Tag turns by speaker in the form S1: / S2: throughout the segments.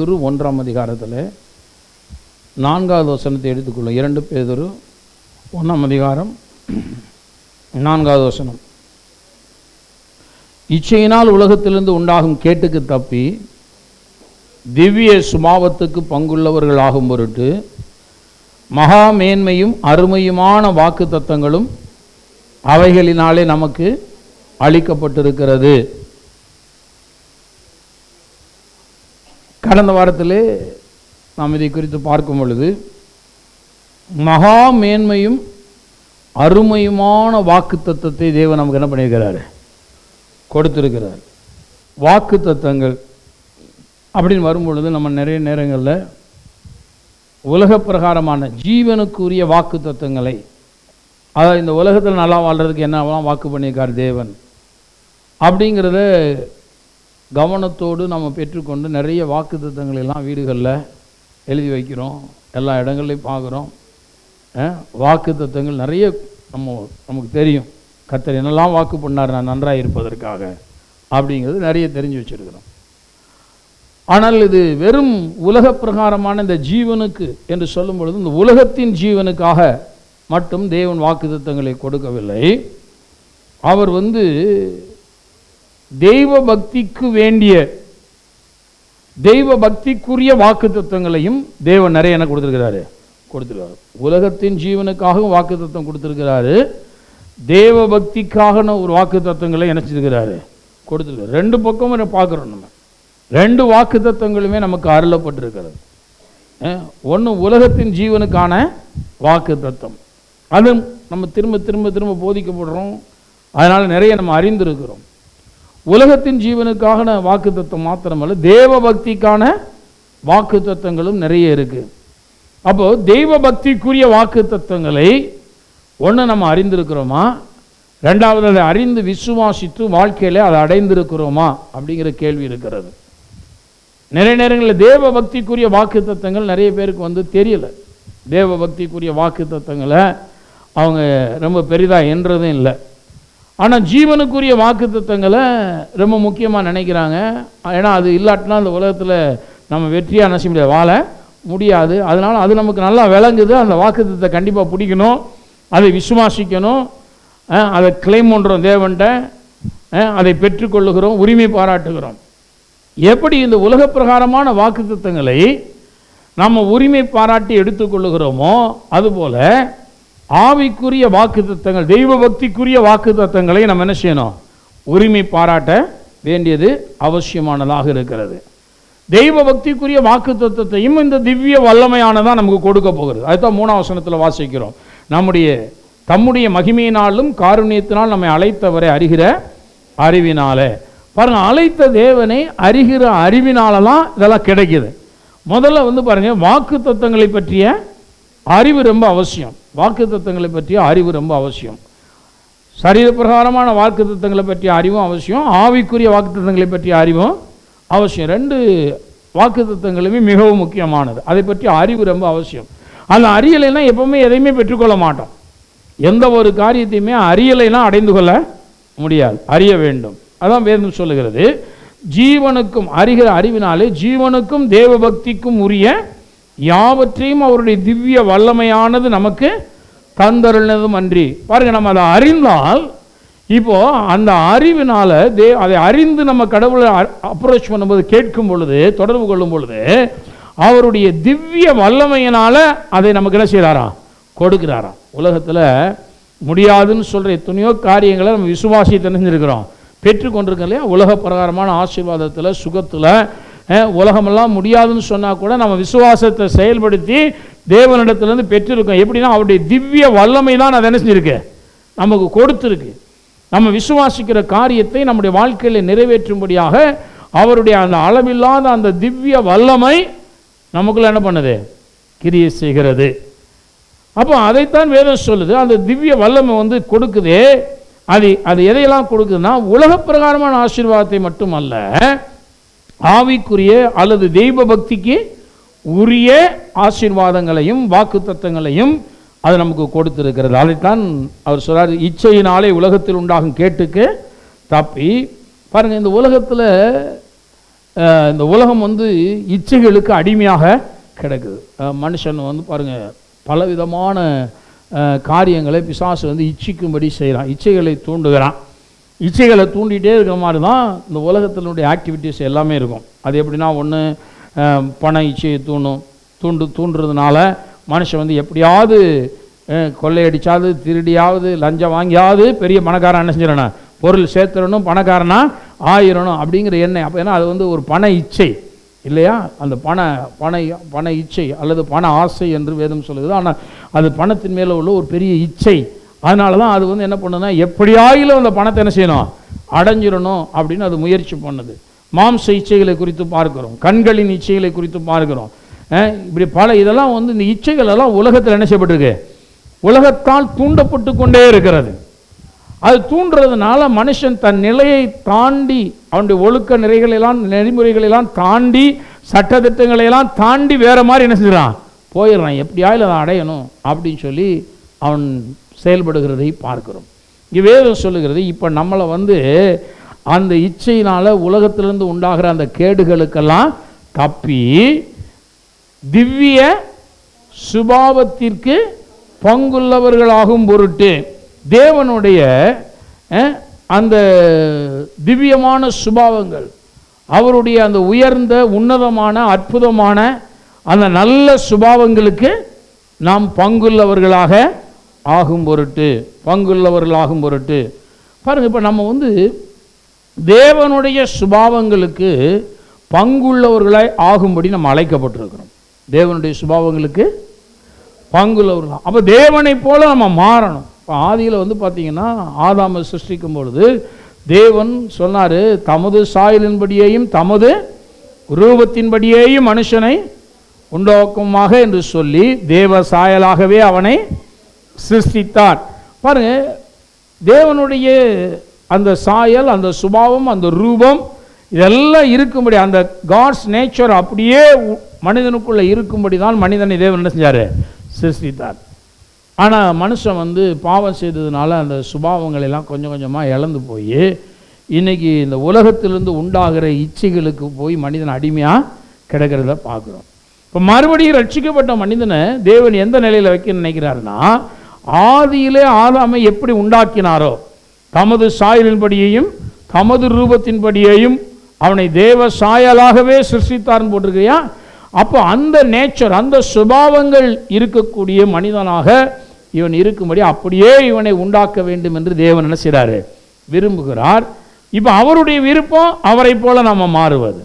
S1: பேதுரு 1ஆம் அதிகாரத்தில் 4வது வசனத்தை எடுத்துக்கொள்ளும். 2 பேதுரு 1ஆம் அதிகாரம் 4வது வசனம். இச்சையினால் உலகத்திலிருந்து உண்டாகும் கேட்டுக்கு தப்பி திவ்ய சுபாவத்துக்கு பங்குள்ளவர்கள் ஆகும் பொருட்டு மகா மேன்மையும் அருமையுமான வாக்கு தத்தங்களும் அவைகளினாலே நமக்கு அளிக்கப்பட்டிருக்கிறது. கடந்த வாரத்திலே நாம் இதை குறித்து பார்க்கும் பொழுது மகா மேன்மையும் அருமையுமான வாக்கு தத்தத்தை தேவன் நமக்கு என்ன பண்ணியிருக்கிறாரு, கொடுத்திருக்கிறார். வாக்கு தத்தங்கள் அப்படின்னு வரும்பொழுது நம்ம நிறைய நேரங்களில் உலக பிரகாரமான ஜீவனுக்குரிய வாக்கு தத்தங்களை, அதாவது இந்த உலகத்தில் நல்லா வாழ்கிறதுக்கு என்னவெல்லாம் வாக்கு பண்ணியிருக்கார் தேவன் அப்படிங்கிறத கவனத்தோடு நம்ம பெற்றுக்கொண்டு நிறைய வாக்கு தத்தங்களெல்லாம் வீடுகளில் எழுதி வைக்கிறோம், எல்லா இடங்கள்லையும் பார்க்குறோம். வாக்கு தத்தங்கள் நிறைய நமக்கு தெரியும். கர்த்தர் என்னெல்லாம் வாக்கு பண்ணார் நான் நன்றாக இருப்பதற்காக அப்படிங்கிறது நிறைய தெரிஞ்சு வச்சுருக்கிறோம். ஆனால் இது வெறும் உலக பிரகாரமான இந்த ஜீவனுக்கு என்று சொல்லும் பொழுது இந்த உலகத்தின் ஜீவனுக்காக மட்டும் தேவன் வாக்குத்தத்தங்களை கொடுக்கவில்லை. அவர் தெய்வ பக்திக்கு வேண்டிய தெய்வ பக்திக்குரிய வாக்குத்தத்தங்களையும் தேவன் நிறைய என்ன கொடுத்துருக்கிறாரு. உலகத்தின் ஜீவனுக்காகவும் வாக்குத்தத்தம் கொடுத்துருக்கிறாரு, தேவ பக்திக்காக ஒரு வாக்குத்தத்தங்களை இணைச்சிருக்கிறாரு, கொடுத்துருக்காரு. 2 பக்கமும் பார்க்குறோம். நம்ம 2 வாக்குத்தத்தங்களுமே நமக்கு அருளப்பட்டிருக்கிறது. ஒன்று உலகத்தின் ஜீவனுக்கான வாக்குத்தத்தம், அது நம்ம திரும்ப திரும்ப திரும்ப போதிக்கப்படுறோம், அதனால் நிறைய நம்ம அறிந்திருக்கிறோம். உலகத்தின் ஜீவனுக்கான வாக்குத்தத்தம் மாத்திரமல்ல, தேவ பக்திக்கான வாக்குத்தத்தங்களும் நிறைய இருக்கு. அப்போ தெய்வ பக்திக்குரிய வாக்குத்தத்தங்களை ஒன்று நம்ம அறிந்திருக்கிறோமா, 2வது அதை அறிந்து விசுவாசித்து வாழ்க்கையில் அதை அடைந்திருக்கிறோமா அப்படிங்கிற கேள்வி இருக்கிறது. நிறைய நேரங்களில் தேவ பக்திக்குரிய வாக்கு தத்தங்கள் நிறைய பேருக்கு தெரியலை. தேவ பக்திக்குரிய வாக்கு தத்தங்களை அவங்க ரொம்ப பெரிதாக என்றதும் இல்லை. ஆனால் ஜீவனுக்குரிய வாக்கு தத்தங்களை ரொம்ப முக்கியமாக நினைக்கிறாங்க. ஏன்னா அது இல்லாட்டினா அந்த உலகத்தில் நம்ம வெற்றியாக நினைச்ச முடியாது, வாழ முடியாது. அதனால் அது நமக்கு நல்லா விளங்குது. அந்த வாக்கு தத்தத்தை கண்டிப்பாக பிடிக்கணும், அதை விசுவாசிக்கணும், அதை கிளைம் பண்ணுறோம் தேவன்கிட்ட, அதை பெற்றுக்கொள்ளுகிறோம், உரிமை பாராட்டுகிறோம். எப்படி இந்த உலக பிரகாரமான வாக்குத்தத்தங்களை நம்ம உரிமை பாராட்டி எடுத்துக்கொள்ளுகிறோமோ அதுபோல் ஆவிக்குரிய வாக்குத்தத்தங்கள், தெய்வ பக்திக்குரிய வாக்குத்தத்தங்களை நம்ம என்ன செய்யணும், உரிமை பாராட்ட வேண்டியது அவசியமானதாக இருக்கிறது. தெய்வ பக்திக்குரிய வாக்குத்தத்தத்தையும் இந்த திவ்ய வல்லமையானதான் நமக்கு கொடுக்க போகிறது. அதுதான் 3ஆம் வசனத்தில் வாசிக்கிறோம். தம்முடைய மகிமையினாலும் காருண்யத்தினால் நம்மை அழைத்தவரை அறிகிற அறிவினாலே. பாருங்க, அழைத்த தேவனை அறிகிற அறிவினாலலாம் இதெல்லாம் கிடைக்குது. முதல்ல பாருங்க, வாக்கு தத்தங்களை பற்றிய அறிவு ரொம்ப அவசியம். வாக்கு தத்தங்களை பற்றிய அறிவு ரொம்ப அவசியம். சரீர பிரகாரமான வாக்கு தத்தங்களை பற்றிய அறிவும் அவசியம், ஆவிக்குரிய வாக்கு தத்தங்களை பற்றிய அறிவும் அவசியம். 2 வாக்கு தத்தங்களுமே மிகவும் முக்கியமானது. அதை பற்றிய அறிவு ரொம்ப அவசியம். அந்த அறியலைன்னா எப்பவுமே எதையுமே பெற்றுக்கொள்ள மாட்டோம். எந்த ஒரு காரியத்தையுமே அறியலைனா அடைந்து கொள்ள முடியாது, அறிய வேண்டும். அதான் வேதம் சொல்லுகிறது, ஜீவனுக்கும் அறிகிற அறிவினாலே ஜீவனுக்கும் தேவ பக்திக்கும் உரிய யாவற்றையும் அவருடைய திவ்ய வல்லமையானது நமக்கு தந்தருளதும் அன்றி. பாருங்க, நம்ம அதை அறிந்தால், இப்போ அந்த அறிவினால அதை அறிந்து நம்ம கடவுளை அப்ரோச் பண்ணும்போது, கேட்கும் பொழுது, தொடர்பு கொள்ளும் பொழுது, அவருடைய திவ்ய வல்லமையினால அதை நமக்கு என்ன செய்கிறாராம், கொடுக்கிறாராம். உலகத்தில் முடியாதுன்னு சொல்கிற எத்தனையோ காரியங்களை நம்ம விசுவாசி தெரிஞ்சிருக்கிறோம், பெற்றுக்கொண்டிருக்கோம் இல்லையா. உலக பிரகாரமான ஆசீர்வாதத்தில், சுகத்தில், உலகமெல்லாம் முடியாதுன்னு சொன்னால் கூட நம்ம விசுவாசத்தை செயல்படுத்தி தேவனிடத்துலேருந்து பெற்றிருக்கோம். எப்படின்னா அவருடைய திவ்ய வல்லமை தான் அதை என்ன செஞ்சிருக்கு, நமக்கு கொடுத்துருக்கு. நம்ம விசுவாசிக்கிற காரியத்தை நம்முடைய வாழ்க்கையில் நிறைவேற்றும்படியாக அவருடைய அந்த அளவில்லாத அந்த திவ்ய வல்லமை நமக்குள்ள என்ன பண்ணுது, கிரியை செய்கிறது. அப்போ அதைத்தான் வேதம் சொல்லுது. அந்த திவ்ய வல்லமை கொடுக்குதே, அது எதையெல்லாம் கொடுக்குதுன்னா உலக பிரகாரமான ஆசீர்வாதத்தை மட்டுமல்ல, ஆவிக்குரிய அல்லது தெய்வ பக்திக்கு உரிய ஆசீர்வாதங்களையும் வாக்கு தத்தங்களையும் அது நமக்கு கொடுத்திருக்கிறது. அதைத்தான் அவர் சொல்றார், இச்சையினாலே உலகத்தில் உண்டாகும் கேட்டுக்கு தப்பி. பாருங்க, இந்த உலகத்தில் இந்த உலகம் இச்சைகளுக்கு அடிமையாக கிடக்குது. மனுஷன் பாருங்கள், பலவிதமான காரியங்களை பிசாசு இச்சிக்கும்படி செய்கிறான், இச்சைகளை தூண்டுகிறான். இச்சைகளை தூண்டிகிட்டே இருக்கிற மாதிரி தான் இந்த உலகத்தினுடைய ஆக்டிவிட்டீஸ் எல்லாமே இருக்கும். அது எப்படின்னா, ஒன்று பண இச்சையை தூண்டுறதுனால மனுஷன் எப்படியாவது கொள்ளையடிச்சாவது திருடியாவது லஞ்சம் வாங்கியாவது பெரிய பணக்காரன் என்ன செஞ்சிடணும், பொருள் சேர்த்துடணும், பணக்காரனா ஆயிரணும் அப்படிங்கிற எண்ணம். அப்போ ஏன்னா அது ஒரு பண இச்சை இல்லையா? அந்த பண இச்சை அல்லது பண ஆசை என்று வேதம் சொல்லுது. ஆனால் அது பணத்தின் மேலே உள்ள ஒரு பெரிய இச்சை. அதனால தான் அது என்ன பண்ணுதுன்னா, எப்படியாயிலும் அந்த பணத்தை என்ன செய்யணும், அடைஞ்சிடணும் அப்படின்னு அது முயற்சி பண்ணுது. மாம்ச இச்சைகளை குறித்து பார்க்கிறோம், கண்களின் இச்சைகளை குறித்து பார்க்கிறோம். இப்படி பல இதெல்லாம் இந்த இச்சைகள் எல்லாம் உலகத்தில் என்ன செய்யப்பட்டிருக்கு, உலகத்தால் தூண்டப்பட்டு கொண்டே இருக்கிறது. அது தூண்டுறதுனால மனுஷன் தன் நிலையை தாண்டி, அவனுடைய ஒழுக்க நெறிமுறைகளெல்லாம் தாண்டி, சட்டத்திட்டங்களையெல்லாம் தாண்டி வேற மாதிரி என்ன செய்யறான், போயிடுறான். எப்படியாவது அதை அடையணும் அப்படின்னு சொல்லி அவன் செயல்படுகிறதை பார்க்கிறோம். இங்கே வேதம் சொல்லுகிறது, இப்போ நம்மளை அந்த இச்சையினால் உலகத்திலிருந்து உண்டாகிற அந்த கேடுகளுக்கெல்லாம் தப்பி திவ்ய சுபாவத்திற்கு பங்குள்ளவர்களாகும் பொருட்டு தேவனுடைய அந்த திவ்யமான சுபாவங்கள், அவருடைய அந்த உயர்ந்த உன்னதமான அற்புதமான அந்த நல்ல சுபாவங்களுக்கு நாம் பங்குள்ளவர்களாக ஆகும் பொருட்டு பாருங்கள். இப்போ நம்ம தேவனுடைய சுபாவங்களுக்கு பங்குள்ளவர்களாய் ஆகும்படி நம்ம அழைக்கப்பட்டிருக்கிறோம். தேவனுடைய சுபாவங்களுக்கு பங்குள்ளவர்கள். அப்போ தேவனை போல நம்ம மாறணும். இப்போ ஆதியில் பார்த்தீங்கன்னா, ஆதாமை சிருஷ்டிக்கும் பொழுது தேவன் சொன்னார், தமது சாயலின்படியேயும் தமது ரூபத்தின்படியேயும் மனுஷனை உண்டாக்குமாக என்று சொல்லி தேவ சாயலாகவே அவனை சிருஷ்டித்தார். பாருங்க, தேவனுடைய அந்த சாயல், அந்த சுபாவம், அந்த ரூபம் இதெல்லாம் இருக்கும்படி, அந்த காட்ஸ் நேச்சர் அப்படியே மனிதனுக்குள்ளே இருக்கும்படி தான் மனிதனை தேவன் என்ன செஞ்சார், சிருஷ்டித்தார். ஆனால் மனுஷன் பாவம் செய்ததுனால அந்த சுபாவங்கள் எல்லாம் கொஞ்சம் கொஞ்சமாக இழந்து போய் இன்றைக்கி இந்த உலகத்திலிருந்து உண்டாகிற இச்சைகளுக்கு போய் மனிதன் அடிமையாக கிடக்கிறத பார்க்குறோம். இப்போ மறுபடியும் ரட்சிக்கப்பட்ட மனிதனை தேவன் எந்த நிலையில் வைக்க நினைக்கிறாருன்னா, ஆதியிலே ஆதாமை எப்படி உண்டாக்கினாரோ தமது சாயலின்படியையும் தமது ரூபத்தின்படியையும் அவனை தேவ சாயலாகவே சிருஷ்டித்தார்னு போட்டிருக்கியா. அப்போ அந்த நேச்சர், அந்த சுபாவங்கள் இருக்கக்கூடிய மனிதனாக இவன் இருக்கும்படி அப்படியே இவனை உண்டாக்க வேண்டும் என்று தேவன் என்ன செய்கிறாரு, விரும்புகிறார். இப்போ அவருடைய விருப்பம் அவரை போல நம்ம மாறுவது.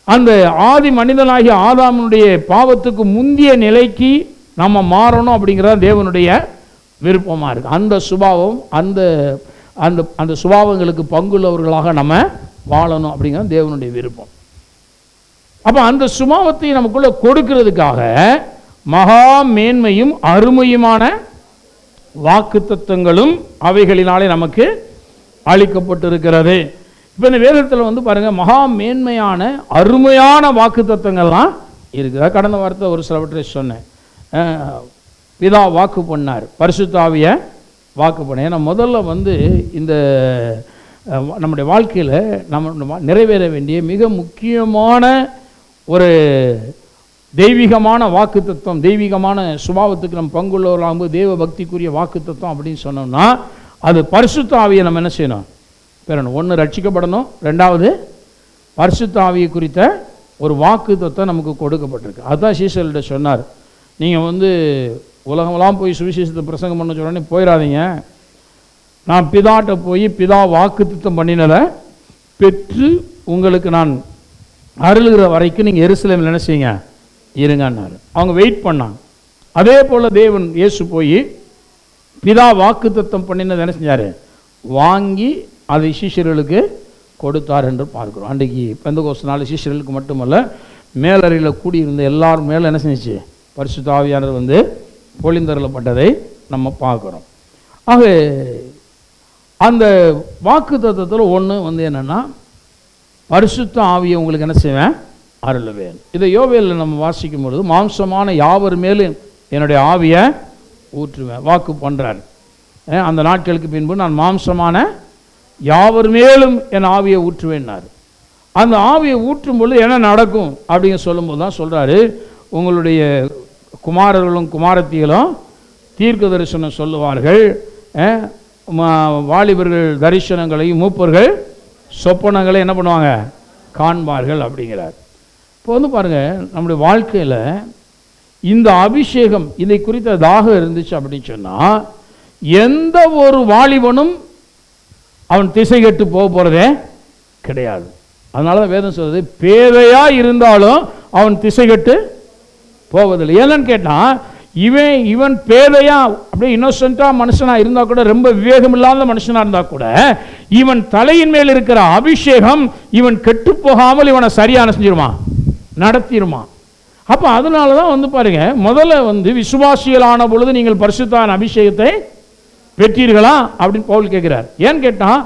S1: அந்த ஆதி மனிதனாகிய ஆதாமுடைய பாவத்துக்கு முந்திய நிலைக்கு நம்ம மாறணும் அப்படிங்கிறத தேவனுடைய விருப்பமாக இருக்குது. அந்த சுபாவம், அந்த அந்த அந்த சுபாவங்களுக்கு பங்குள்ளவர்களாக நம்ம வாழணும் அப்படிங்கிறது தேவனுடைய விருப்பம். அப்போ அந்த சுபாவத்தை நமக்குள்ள கொடுக்கிறதுக்காக மகா மேன்மையும் அருமையுமான வாக்குத்தத்தங்களும் அவைகளினாலே நமக்கு அளிக்கப்பட்டிருக்கிறது. இப்போ இந்த வேதத்தில் பாருங்கள், மகா மேன்மையான அருமையான வாக்குத்தத்தங்கள்லாம் இருக்குது. கடந்த வாரத்தில் ஒரு சிலவற்றை சொன்னேன். பிதா வாக்கு பண்ணார், பரிசுத்த ஆவியை வாக்கு பண்ண. ஏன்னா முதல்ல இந்த நம்முடைய வாழ்க்கையில் நம்ம நிறைவேற வேண்டிய மிக முக்கியமான ஒரு தெய்வீகமான வாக்கு தத்துவம், தெய்வீகமான சுபாவத்துக்கு நம்ம பங்குள்ளவர்களாகும்போது தேவ பக்திக்குரிய வாக்கு தத்துவம் அப்படின்னு சொன்னோம்னா, அது பரிசுத்த ஆவியை நம்ம என்ன செய்யணும், பெறணும். ஒன்று ரட்சிக்கப்படணும், ரெண்டாவது பரிசுத்த ஆவியை குறித்த ஒரு வாக்கு தத்துவம் நமக்கு கொடுக்கப்பட்டிருக்கு. அதுதான் சீசர்கிட்ட சொன்னார், நீங்கள் உலகமெல்லாம் போய் சுவிசேஷத்தை பிரசங்கம் பண்ண சொன்னோன்னே போயிடாதீங்க, நான் பிதாட்ட போய் பிதா வாக்கு தத்துவம் பண்ணினதை பெற்று உங்களுக்கு நான் அருளுகிற வரைக்கும் நீங்கள் எருசலேமில் என்ன செய்யுங்க, இருங்கன்னாரு. அவங்க வெயிட் பண்ணாங்க. அதே போல் தேவன் இயேசு போய் பிதா வாக்கு தத்துவம் பண்ணினதை என்ன செஞ்சார், வாங்கி அதை சீஷர்களுக்கு கொடுத்தார் என்று பார்க்குறோம். அன்றைக்கு பெந்தகோஸ்து நாள் சீஷர்களுக்கு மட்டுமல்ல, மேலறையில் கூடியிருந்த எல்லாரும் மேலே என்ன செஞ்சிச்சு, பரிசுத்த ஆவியானவர் பொழிந்தருளப்பட்டதை நம்ம பார்க்குறோம். ஆக அந்த வாக்கு தத்துவத்தில் ஒன்று என்னென்னா, பரிசுத்த ஆவியை உங்களுக்கு என்ன செய்வேன், அருளுவேன். இதை யோவேலில் நம்ம வாசிக்கும் பொழுது, மாம்சமான யாவர் மேலும் என்னுடைய ஆவியை ஊற்றுவேன் வாக்கு பண்ணுறார். அந்த நாட்களுக்கு பின்பு நான் மாம்சமான யாவர் மேலும் என் ஆவியை ஊற்றுவேன்னார். அந்த ஆவியை ஊற்றும் பொழுது என்ன நடக்கும் அப்படின்னு சொல்லும்போது தான் சொல்கிறாரு, உங்களுடைய குமாரர்களும் குமாரத்திகளும் தீர்க்க தரிசனம் சொல்லுவார்கள், வாலிபர்கள் தரிசனங்களையும் மூப்பர்கள் சொப்பனங்களை என்ன பண்ணுவாங்க, காண்பார்கள் அப்படிங்கிறார். இப்போ வந்து பாருங்கள், நம்முடைய வாழ்க்கையில் இந்த அபிஷேகம் இதை குறித்த தாகம் இருந்துச்சு அப்படின்னு சொன்னால் எந்த ஒரு வாலிபனும் அவன் திசை கெட்டு போக போகிறதே கிடையாது. அதனால தான் வேதம் சொல்றது, பேதையாக இருந்தாலும் அவன் திசை கெட்டு போவதில்லை. ஏன்னு கேட்டால் இவன் பேதையா அப்படியே இன்னோசென்ட்டாக மனுஷனாக இருந்தால் கூட, ரொம்ப விவேகம் இல்லாத மனுஷனாக இருந்தால் கூட, இவன் தலையின் மேல் இருக்கிற அபிஷேகம் இவன் கெட்டு போகாமல் இவனை சரியான செஞ்சிருமா, நடத்திடுமா. அப்போ அதனால தான் வந்து பாருங்க, முதல்ல வந்து விசுவாசிகளான பொழுது நீங்கள் பரிசுத்தான அபிஷேகத்தை பெற்றீர்களா அப்படின்னு பவுல் கேட்கிறார். ஏன்னு கேட்டால்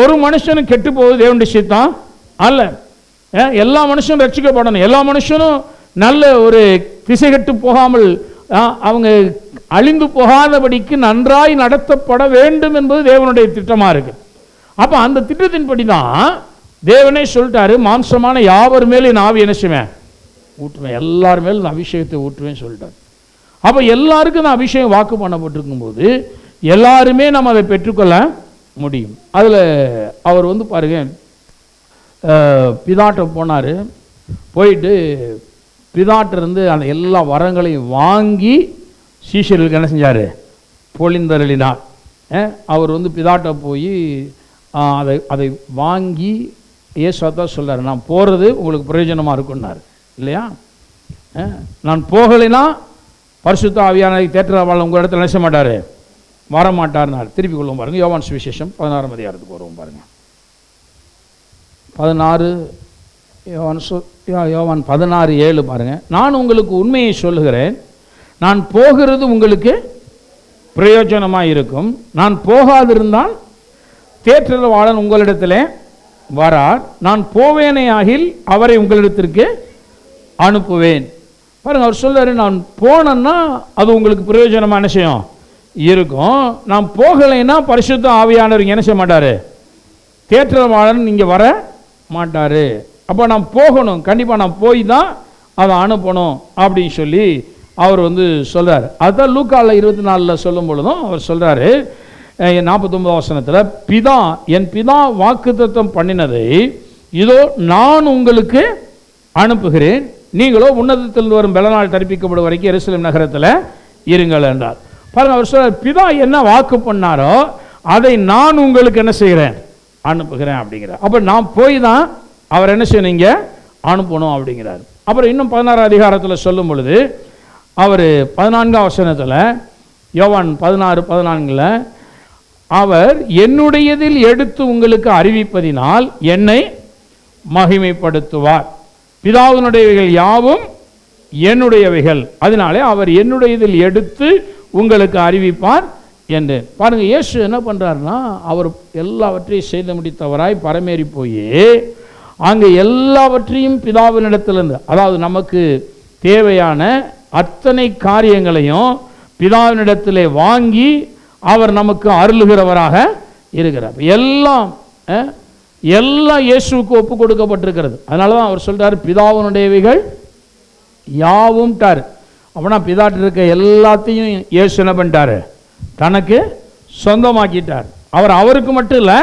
S1: ஒரு மனுஷனும் கெட்டு போவது தேவனுடைய சித்தம் அல்ல. எல்லா மனுஷனும் ரட்சிக்கப்படணும், எல்லா மனுஷனும் நல்ல ஒரு திசை கெட்டு போகாமல் அவங்க அழிந்து போகாதபடிக்கு நன்றாய் நடத்தப்பட வேண்டும் என்பது தேவனுடைய திட்டமாக இருக்கு. அப்போ அந்த திட்டத்தின்படி தான் தேவனே சொல்லிட்டாரு, மாம்சமான யாவர் மேலே நான் ஆவி என்ன செய்வேன், ஊற்றுவேன், எல்லார் மேலும் நான் அபிஷேகத்தை ஊற்றுவேன்னு சொல்லிட்டார். அப்போ எல்லாருக்கும் நான் அபிஷேகம் வாக்கு பண்ணப்பட்டிருக்கும் போது எல்லாருமே நம்ம அதை பெற்றுக்கொள்ள முடியும். அதில் அவர் வந்து பாருங்க, பிதாட்ட போனார், போயிட்டு பிதாட்டிருந்து அந்த எல்லா வரங்களையும் வாங்கி சீஷர்களுக்கு என்ன செஞ்சார், பொழிந்தருளினார். அவர் வந்து பிதாட்ட போய் அதை வாங்கி ஏசுவா சொல்கிறார், நான் போகிறது உங்களுக்கு பிரயோஜனமாக இருக்குன்னார் இல்லையா. நான் போகலைன்னா பரிசுத்த ஆவியானவரை தேற்றவாள் உங்கள் இடத்துல நினைச்ச மாட்டார், வரமாட்டார்னார். திருப்பி கொள்ளும் பாருங்க, யோவான் சுவிசேஷம் 16ஆம் அதிகாரத்துக்கு வருவோம் பாருங்க. 16 யோவான் 16:7 பாருங்க. நான் உங்களுக்கு உண்மையை சொல்லுகிறேன், நான் போகிறது உங்களுக்கு பிரயோஜனமாக இருக்கும். நான் போகாதிருந்தால் தேற்றவாளன் உங்களிடத்தில் வரார். நான் போவேனே ஆகில் அவரை உங்களிடத்திற்கு அனுப்புவேன். பாருங்க, அவர் சொல்றாரு, நான் போனேன்னா அது உங்களுக்கு பிரயோஜனமான விஷயம் இருக்கும். நான் போகலைன்னா பரிசுத்த ஆவியானவர் என்ன செய்ய மாட்டார், தேற்றவாளன் இங்கே வர மாட்டார். அப்போ நான் போகணும், கண்டிப்பாக நான் போய் தான் அதை அனுப்பணும் அப்படின்னு சொல்லி அவர் வந்து சொல்கிறார். அதுதான் லூக்காவில் 24 சொல்லும் பொழுதும் அவர் சொல்கிறாரு, 49 வசனத்தில், பிதா என் பிதா வாக்குத்தத்தம் பண்ணினதை இதோ நான் உங்களுக்கு அனுப்புகிறேன், நீங்களோ உன்னதத்திலிருந்து வரும் பலனால் தரிப்பிக்கப்படும் வரைக்கும் எருசலேம் நகரத்தில் இருங்கள் என்றார். பாருங்கள், அவர் சொல்கிறார், பிதா என்ன வாக்கு பண்ணாரோ அதை நான் உங்களுக்கு என்ன செய்கிறேன், அனுப்புகிறேன் அப்படிங்கிறார். அப்போ நான் போய் தான் அவர் என்ன செய்யணும், இங்கே அனுப்பணும் அப்படிங்கிறார். அப்புறம் இன்னும் 16 அதிகாரத்தில் சொல்லும் பொழுது அவர் 14ஆம் வசனத்தில், யோவான் 16:14, அவர் என்னுடையதில் எடுத்து உங்களுக்கு அறிவிப்பதினால் என்னை மகிமைப்படுத்துவார். பிதாவினுடையவைகள் யாவும் என்னுடையவைகள், அதனாலே அவர் என்னுடையதில் எடுத்து உங்களுக்கு அறிவிப்பார் என்று. பாருங்கள், இயேசு என்ன பண்ணுறாருன்னா, அவர் எல்லாவற்றையும் செய்து முடித்தவராய் பரமேறி போய் அங்கே எல்லாவற்றையும் பிதாவினிடத்திலிருந்து, அதாவது நமக்கு தேவையான அத்தனை காரியங்களையும் பிதாவினிடத்திலே வாங்கி அவர் நமக்கு அருளுகிறவராக இருக்கிறார். எல்லாம் இயேசுவுக்கு ஒப்பு கொடுக்கப்பட்டிருக்கிறது. அதனால தான் அவர் சொல்கிறார், பிதாவினுடையவைகள் யாவும் டார். அப்படின்னா பிதாட்டு இருக்க எல்லாத்தையும் இயேசு என்ன பண்ணிட்டார், தனக்கு சொந்தமாக்கிட்டார். அவருக்கு மட்டும் இல்லை,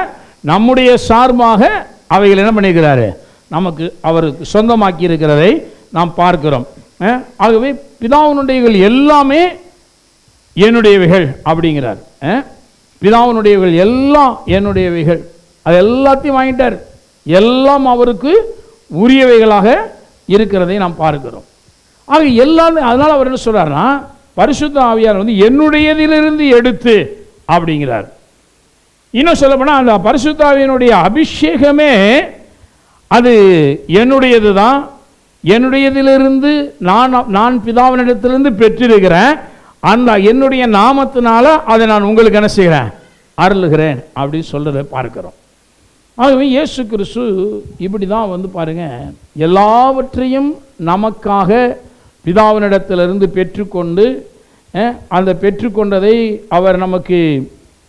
S1: நம்முடைய சார்பாக அவைகள் என்ன பண்ணியிருக்கிறாரு, நமக்கு அவருக்கு சொந்தமாக்கி இருக்கிறதை நாம் பார்க்கிறோம். ஆகவே பிதாவினுடையவைகள் எல்லாமே என்னுடையவைகள் அப்படிங்கிறார். பிதாவினுடையவைகள் எல்லாம் என்னுடையவைகள், அது எல்லாத்தையும் வாங்கிட்டார், எல்லாம் அவருக்கு உரியவைகளாக இருக்கிறதை நாம் பார்க்கிறோம். ஆக எல்லாமே, அதனால் அவர் என்ன சொல்கிறார்னா, பரிசுத்த ஆவியார் வந்து என்னுடையதிலிருந்து எடுத்து அப்படிங்கிறார். இன்னும் சொல்லப்போனால் அந்த பரிசுத்த ஆவியினுடைய அபிஷேகமே அது என்னுடையது தான். என்னுடையதிலிருந்து நான் பிதாவினிடத்திலிருந்து பெற்றிருக்கிறேன், அந்த என்னுடைய நாமத்தினால அதை நான் உங்களுக்கு என்ன செய்கிறேன், அருளுகிறேன் அப்படின்னு சொல்கிறத பார்க்கிறோம். ஆகவே இயேசு கிறிஸ்து இப்படி தான் வந்து பாருங்க, எல்லாவற்றையும் நமக்காக பிதாவினிடத்திலிருந்து பெற்றுக்கொண்டு, அந்த பெற்றுக்கொண்டதை அவர் நமக்கு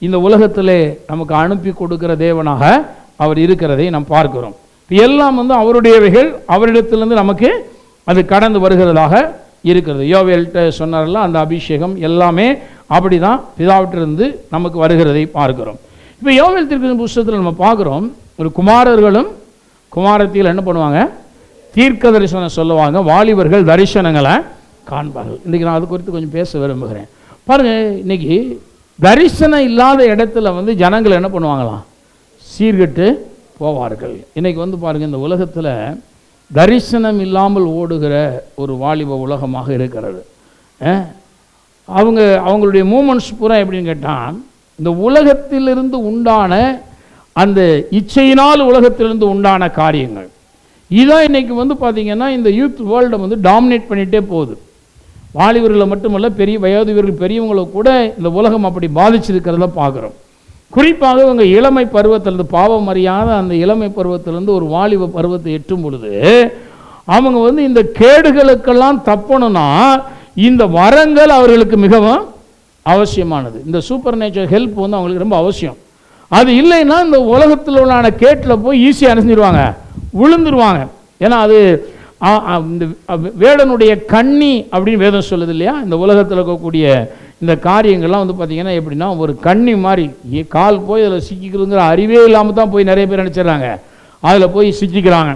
S1: இந்த உலகத்திலே நமக்கு அனுப்பி கொடுக்கிற தேவனாக அவர் இருக்கிறதை நாம் பார்க்கிறோம். எல்லாம் அவருடையவைகள், அவரிடத்திலிருந்து நமக்கு அது கடந்து வருகிறதாக இருக்கிறது. யோவேல்கிட்ட சொன்னார்ல, அந்த அபிஷேகம் எல்லாமே அப்படிதான் பிதாவிட்டிருந்து நமக்கு வருகிறதை பார்க்கிறோம். இப்போ யோவேல் தீர்க்கதரிசன புத்தகத்தில் நம்ம பார்க்குறோம், ஒரு குமாரர்களும் குமாரத்திகள் என்ன பண்ணுவாங்க, தீர்க்க தரிசனம் சொல்லுவாங்க, வாலிபர்கள் தரிசனங்களை காண்பார்கள். இன்றைக்கி நான் அது குறித்து கொஞ்சம் பேச விரும்புகிறேன். பாருங்கள், இன்றைக்கி தரிசனம் இல்லாத இடத்துல ஜனங்கள் என்ன பண்ணுவாங்களாம், சீர்கெட்டு போவார்கள். இன்றைக்கி பாருங்கள், இந்த உலகத்தில் தரிசனம் இல்லாமல் ஓடுகிற ஒரு வாலிப உலகமாக இருக்கிறது. அவங்களுடைய மூமெண்ட்ஸ் பூரா எப்படின்னு கேட்டால், இந்த உலகத்திலிருந்து உண்டான அந்த இச்சையினால் உலகத்திலிருந்து உண்டான காரியங்கள் இதான் இன்றைக்கி பார்த்திங்கன்னா இந்த யூத் வேர்ல்டை டாமினேட் பண்ணிகிட்டே போகுது. வாலிபர்களை மட்டுமல்ல, பெரிய வயோதிபர்கள் பெரியவங்களை கூட இந்த உலகம் அப்படி பாதிச்சிருக்கிறத பார்க்குறோம். குறிப்பாக இவங்க இளமை பருவத்திலிருந்து, பாவம் அறியாத அந்த இளமை பருவத்திலிருந்து ஒரு வாலிப பருவத்தை எட்டும் பொழுது அவங்க இந்த கேடுகளுக்கெல்லாம் தப்பணும்னா இந்த வரங்கள் அவர்களுக்கு மிகவும் அவசியமானது. இந்த சூப்பர் நேச்சர் ஹெல்ப் அவங்களுக்கு ரொம்ப அவசியம். அது இல்லைன்னா இந்த உலகத்தில் உள்ளான கேட்டில் போய் ஈஸியாக அணைஞ்சிடுவாங்க, விழுந்துருவாங்க. ஏன்னா அது இந்த வேடனுடைய கண்ணி அப்படின்னு வேதம் சொல்லுது இல்லையா. இந்த உலகத்தில் இருக்கக்கூடிய இந்த காரியங்கள்லாம் பார்த்திங்கன்னா எப்படின்னா, ஒரு கண்ணி மாதிரி கால் போய் அதில் சிக்கிக்கிறதுங்கிற அறிவே இல்லாமல் தான் போய் நிறைய பேர் நினச்சிட்றாங்க, அதில் போய் சிக்கிக்கிறாங்க.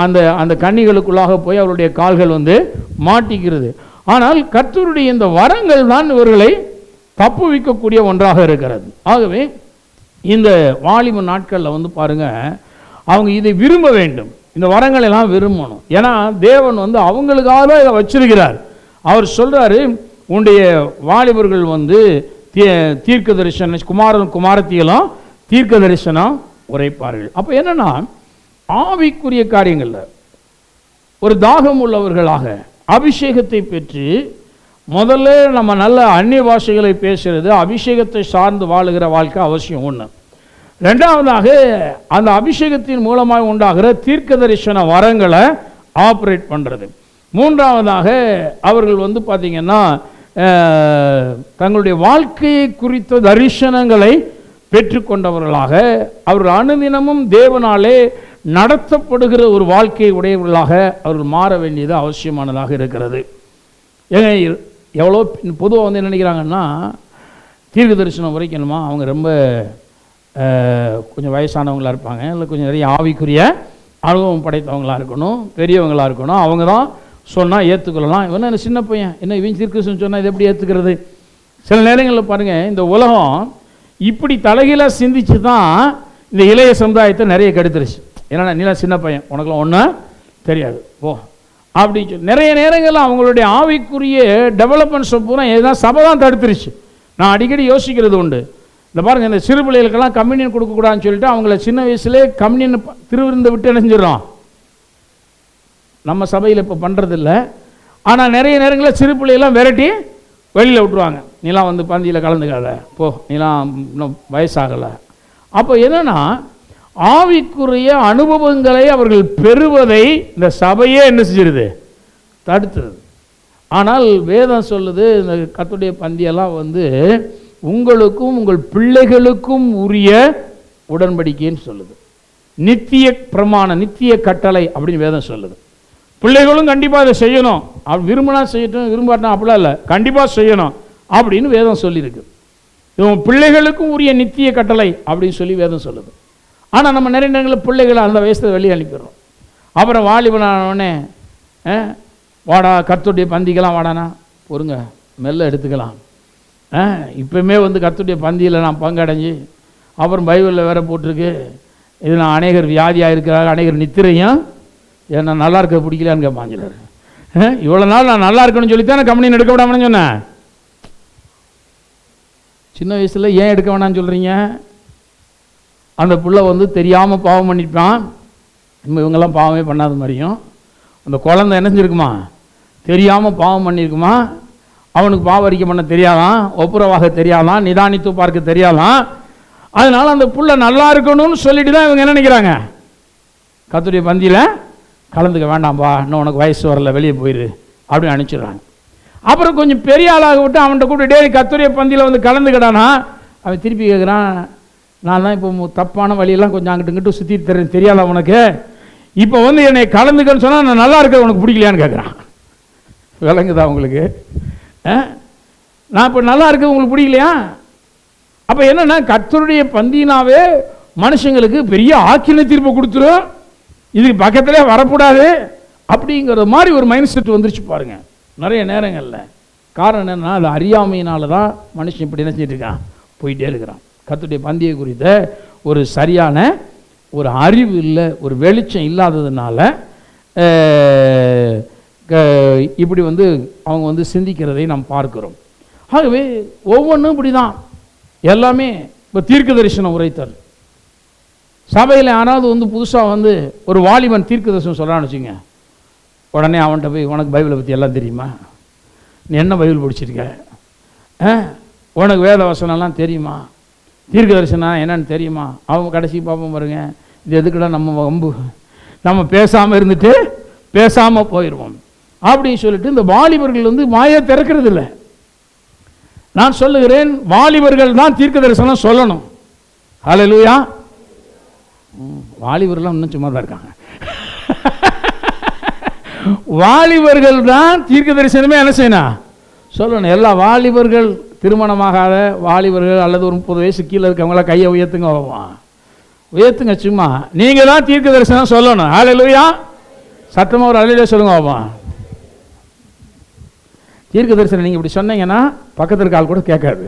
S1: அந்த அந்த கண்ணிகளுக்குள்ளாக போய் அவருடைய கால்கள் மாட்டிக்கிறது. ஆனால் கர்த்தருடைய இந்த வரங்கள் தான் இவர்களை தப்புவிக்கக்கூடிய ஒன்றாக இருக்கிறது. ஆகவே இந்த வாலிப நாட்களில் பாருங்கள், அவங்க இதை விரும்ப வேண்டும், இந்த வரங்கள் எல்லாம் விரும்பணும். ஏன்னா தேவன் அவங்களுக்காக இதை வச்சிருக்கிறார். அவர் சொல்கிறாரு, உன்னுடைய வாலிபர்கள் தீர்க்க தரிசனம், குமாரத்திகளும் தீர்க்க தரிசனம் உரைப்பார்கள். அப்போ என்னன்னா, ஆவிக்குரிய காரியங்களில் ஒரு தாகம் உள்ளவர்களாக அபிஷேகத்தை பெற்று, முதல்ல நம்ம நல்ல அந்நிய பாஷைகளை பேசுகிறது, அபிஷேகத்தை சார்ந்து வாழுகிற வாழ்க்கை அவசியம் ஒன்று. ரெண்டாவதாக அந்த அபிஷேகத்தின் மூலமாக உண்டாகிற தீர்க்க தரிசன வரங்களை ஆப்ரேட் பண்ணுறது. மூன்றாவதாக அவர்கள் பார்த்திங்கன்னா தங்களுடைய வாழ்க்கையை குறித்த தரிசனங்களை பெற்றுக்கொண்டவர்களாக, அவர்கள் அனுதினமும் தேவனாலே நடத்தப்படுகிற ஒரு வாழ்க்கை உடையவர்களாக அவர்கள் மாற வேண்டியது அவசியமானதாக இருக்கிறது. ஏங்க எவ்வளோ பொதுவாக என்ன நினைக்கிறாங்கன்னா, தீர்க்க தரிசனம் உரைக்கணுமா, அவங்க ரொம்ப கொஞ்சம் வயசானவங்களாக இருப்பாங்க, இல்லை கொஞ்சம் நிறைய ஆவிக்குரிய அனுபவம் படைத்தவங்களாக இருக்கணும், பெரியவங்களாக இருக்கணும், அவங்க தான் சொன்னால் ஏற்றுக்கொள்ளலாம். இவன் என்ன சின்ன பையன், என்ன இவன் தீர்க்கதரிசனம் சொன்னால் இது எப்படி ஏற்றுக்கிறது? சில நேரங்களில் பாருங்கள், இந்த உலகம் இப்படி தலைகீழாக சிந்திச்சு தான் இந்த இளைய சமுதாயத்தை நிறைய கெடுத்துருச்சு. ஏன்னா நீலாம் சின்ன பையன், உனக்குலாம் ஒன்றும் தெரியாது போ அப்படின்னு சொல்லி நிறைய நேரங்களில் அவங்களுடைய ஆவிக்குரிய டெவலப்மெண்ட்ஸை பூரா எதுனா சபை தான் தடுத்துருச்சு. நான் அடிக்கடி யோசிக்கிறது உண்டு. இந்த பாருங்கள், இந்த சிறு பிள்ளைகளுக்கெல்லாம் கம்யூனியன் கொடுக்கக்கூடாதுன்னு சொல்லிட்டு அவங்கள சின்ன வயசுலேயே கம்யூனியன் திருவிருந்த விட்டு இணைஞ்சிடறோம். நம்ம சபையில் இப்போ பண்ணுறதில்ல. ஆனால் நிறைய நேரங்களில் சிறு பிள்ளைகள்லாம் விரட்டி வெளியில் விட்டுருவாங்க. நீலாம் பந்தியில் கலந்துக்காத போ, நீலாம் இன்னும் வயசாகலை. அப்போ என்னென்னா, ஆவிக்குரிய அனுபவங்களை அவர்கள் பெறுவதை இந்த சபையே என்ன செஞ்சிருது, தடுத்துருது. ஆனால் வேதம் சொல்லுது, இந்த கர்த்தருடைய பந்தியெல்லாம் உங்களுக்கும் உங்கள் பிள்ளைகளுக்கும் உரிய உடன்படிக்கைன்னு சொல்லுது. நித்திய பிரமாணம், நித்திய கட்டளை அப்படின்னு வேதம் சொல்லுது. பிள்ளைகளும் கண்டிப்பாக இதை செய்யணும், விரும்பினா செய்யட்டும், விரும்பாட்டினா அப்படிலாம் இல்லை, கண்டிப்பாக செய்யணும் அப்படின்னு வேதம் சொல்லியிருக்கு. இவன் பிள்ளைகளுக்கும் உரிய நித்திய கட்டளை அப்படின்னு சொல்லி வேதம் சொல்லுது. ஆனால் நம்ம நிறைய நேரங்களில் பிள்ளைகளை அந்த வயசில் வெளியே அனுப்பிடுறோம். அப்புறம் வாலிபனானோடனே வாடா கர்த்தருடைய பந்திக்கெல்லாம் வாடானா, பொறுங்க மெல்ல எடுத்துக்கலாம். இப்போயுமே கர்த்தருடைய பந்தியில் நான் பங்கடைஞ்சு, அப்புறம் பைபிளில் வேற போட்டிருக்கு, இது நான் அநேகர் வியாதியாக இருக்கிறாங்க, அநேகர் நித்திரையும் ஏன்னா நல்லா இருக்க பிடிக்கலான்னு கேட்பாஞ்சிடாரு. இவ்வளோ நாள் நான் நல்லா இருக்கணும்னு சொல்லித்தான் நான் கம்பெனி எடுக்க விடாமனு சொன்னேன். சின்ன வயசில் ஏன் எடுக்க வேணான்னு சொல்கிறீங்க? அந்த பிள்ளை தெரியாமல் பாவம் பண்ணிப்பான். இவங்கெல்லாம் பாவமே பண்ணாத மாதிரியும் அந்த குழந்தை என்ன செஞ்சுருக்குமா, தெரியாமல் பாவம் பண்ணியிருக்குமா, அவனுக்கு பாவம் அறிக்கை பண்ண தெரியாதான், ஒப்புரவாக தெரியாதான், நிதானித்து பார்க்க தெரியாதான். அதனால் அந்த பிள்ளை நல்லா இருக்கணும்னு சொல்லிட்டு தான் இவங்க என்ன நினைக்கிறாங்க, கர்த்தருடைய பந்தியில் கலந்துக்க வேண்டாம்பா, இன்னும் உனக்கு வயசு வரல, வெளியே போயிரு அப்படின்னு அனுப்பிச்சிடுறாங்க. அப்புறம் கொஞ்சம் பெரிய ஆளாக விட்டு அவன்கிட்ட கூட டே கர்த்தருடைய பந்தியில் கலந்துக்கிட்டானா, அவன் திருப்பி கேட்குறான், நான் தான் இப்போ தப்பான வழியெல்லாம் கொஞ்சம் அங்கிட்டு இங்கிட்டு சுற்றிட்டு தரேன், தெரியாதா உனக்கு? இப்போ வந்து என்னை கலந்துக்கன்னு சொன்னால் நான் நல்லா இருக்க உனக்கு பிடிக்கலையான்னு கேட்குறான். விளங்குதா உங்களுக்கு? நான் இப்போ நல்லா இருக்க உங்களுக்கு பிடிக்கலையா? அப்போ என்னென்னா கர்த்தருடைய பந்தினாவே மனுஷங்களுக்கு பெரிய ஆக்கினை தீர்ப்பை கொடுத்துரும், இதுக்கு பக்கத்திலே வரக்கூடாது அப்படிங்கிற மாதிரி ஒரு மைண்ட் செட் வந்துருச்சு பாருங்க நிறைய நேரங்களில். காரணம் என்னென்னா அது அறியாமையினால தான் மனுஷன் இப்படி என்ன செஞ்சுட்டு இருக்கான், போயிட்டே இருக்கிறான். கர்த்தருடைய பந்தியை குறித்த ஒரு சரியான ஒரு அறிவு இல்லை, ஒரு வெளிச்சம் இல்லாததுனால இப்படி வந்து அவங்க வந்து சிந்திக்கிறதை நாம் பார்க்கிறோம். ஆகவே ஒவ்வொன்றும் இப்படி தான் எல்லாமே. இப்போ தீர்க்க தரிசனம் உரைத்தல் சபையில் யாராவது வந்து புதுசாக வந்து ஒரு வாலிபன் தீர்க்க தரிசனம் சொல்கிறான்னு வச்சுங்க, உடனே அவன்கிட்ட போய் உனக்கு பைபிளை பற்றி எல்லாம் தெரியுமா, நீ என்ன பைபிள் படிச்சிருக்க, உனக்கு வேத வசனம்லாம் தெரியுமா, தீர்க்க தரிசனம் என்னன்னு தெரியுமா? அவங்க கடைசி பார்ப்போம் பாருங்க, இது எதுக்குடா நம்ம வம்பு, நம்ம பேசாமல் இருந்துட்டு பேசாமல் போயிடுவோம் அப்படின்னு சொல்லிட்டு இந்த வாலிபர்கள் வந்து வாயை திறக்கிறது இல்லை. நான் சொல்லுகிறேன், வாலிபர்கள் தான் தீர்க்க தரிசனம் சொல்லணும். ஹல்லேலூயா. வாலிபர்கள்லாம் இன்னும் சும்மா தான் இருக்காங்க. வாலிபர்கள் தான் தீர்க்க தரிசனமே என்ன செய்யணும், சொல்லணும். எல்லா வாலிபர்கள், திருமணமாகாத வாலிபர்கள் அல்லது ஒரு 30 வயசு கீழே இருக்கவங்கள கையை உயர்த்துங்க, உயர்த்துங்க. சும்மா நீங்கள் தான் தீர்க்க தரிசனம் சொல்லணும். ஹல்லேலூயா. சத்தமாக ஒரு ஹல்லேலூயா சொல்லுங்க பாப்போம். தீர்க்க தரிசனம் நீங்கள் இப்படி சொன்னீங்கன்னா பக்கத்தில் இருக்க ஆள் கூட கேட்காது.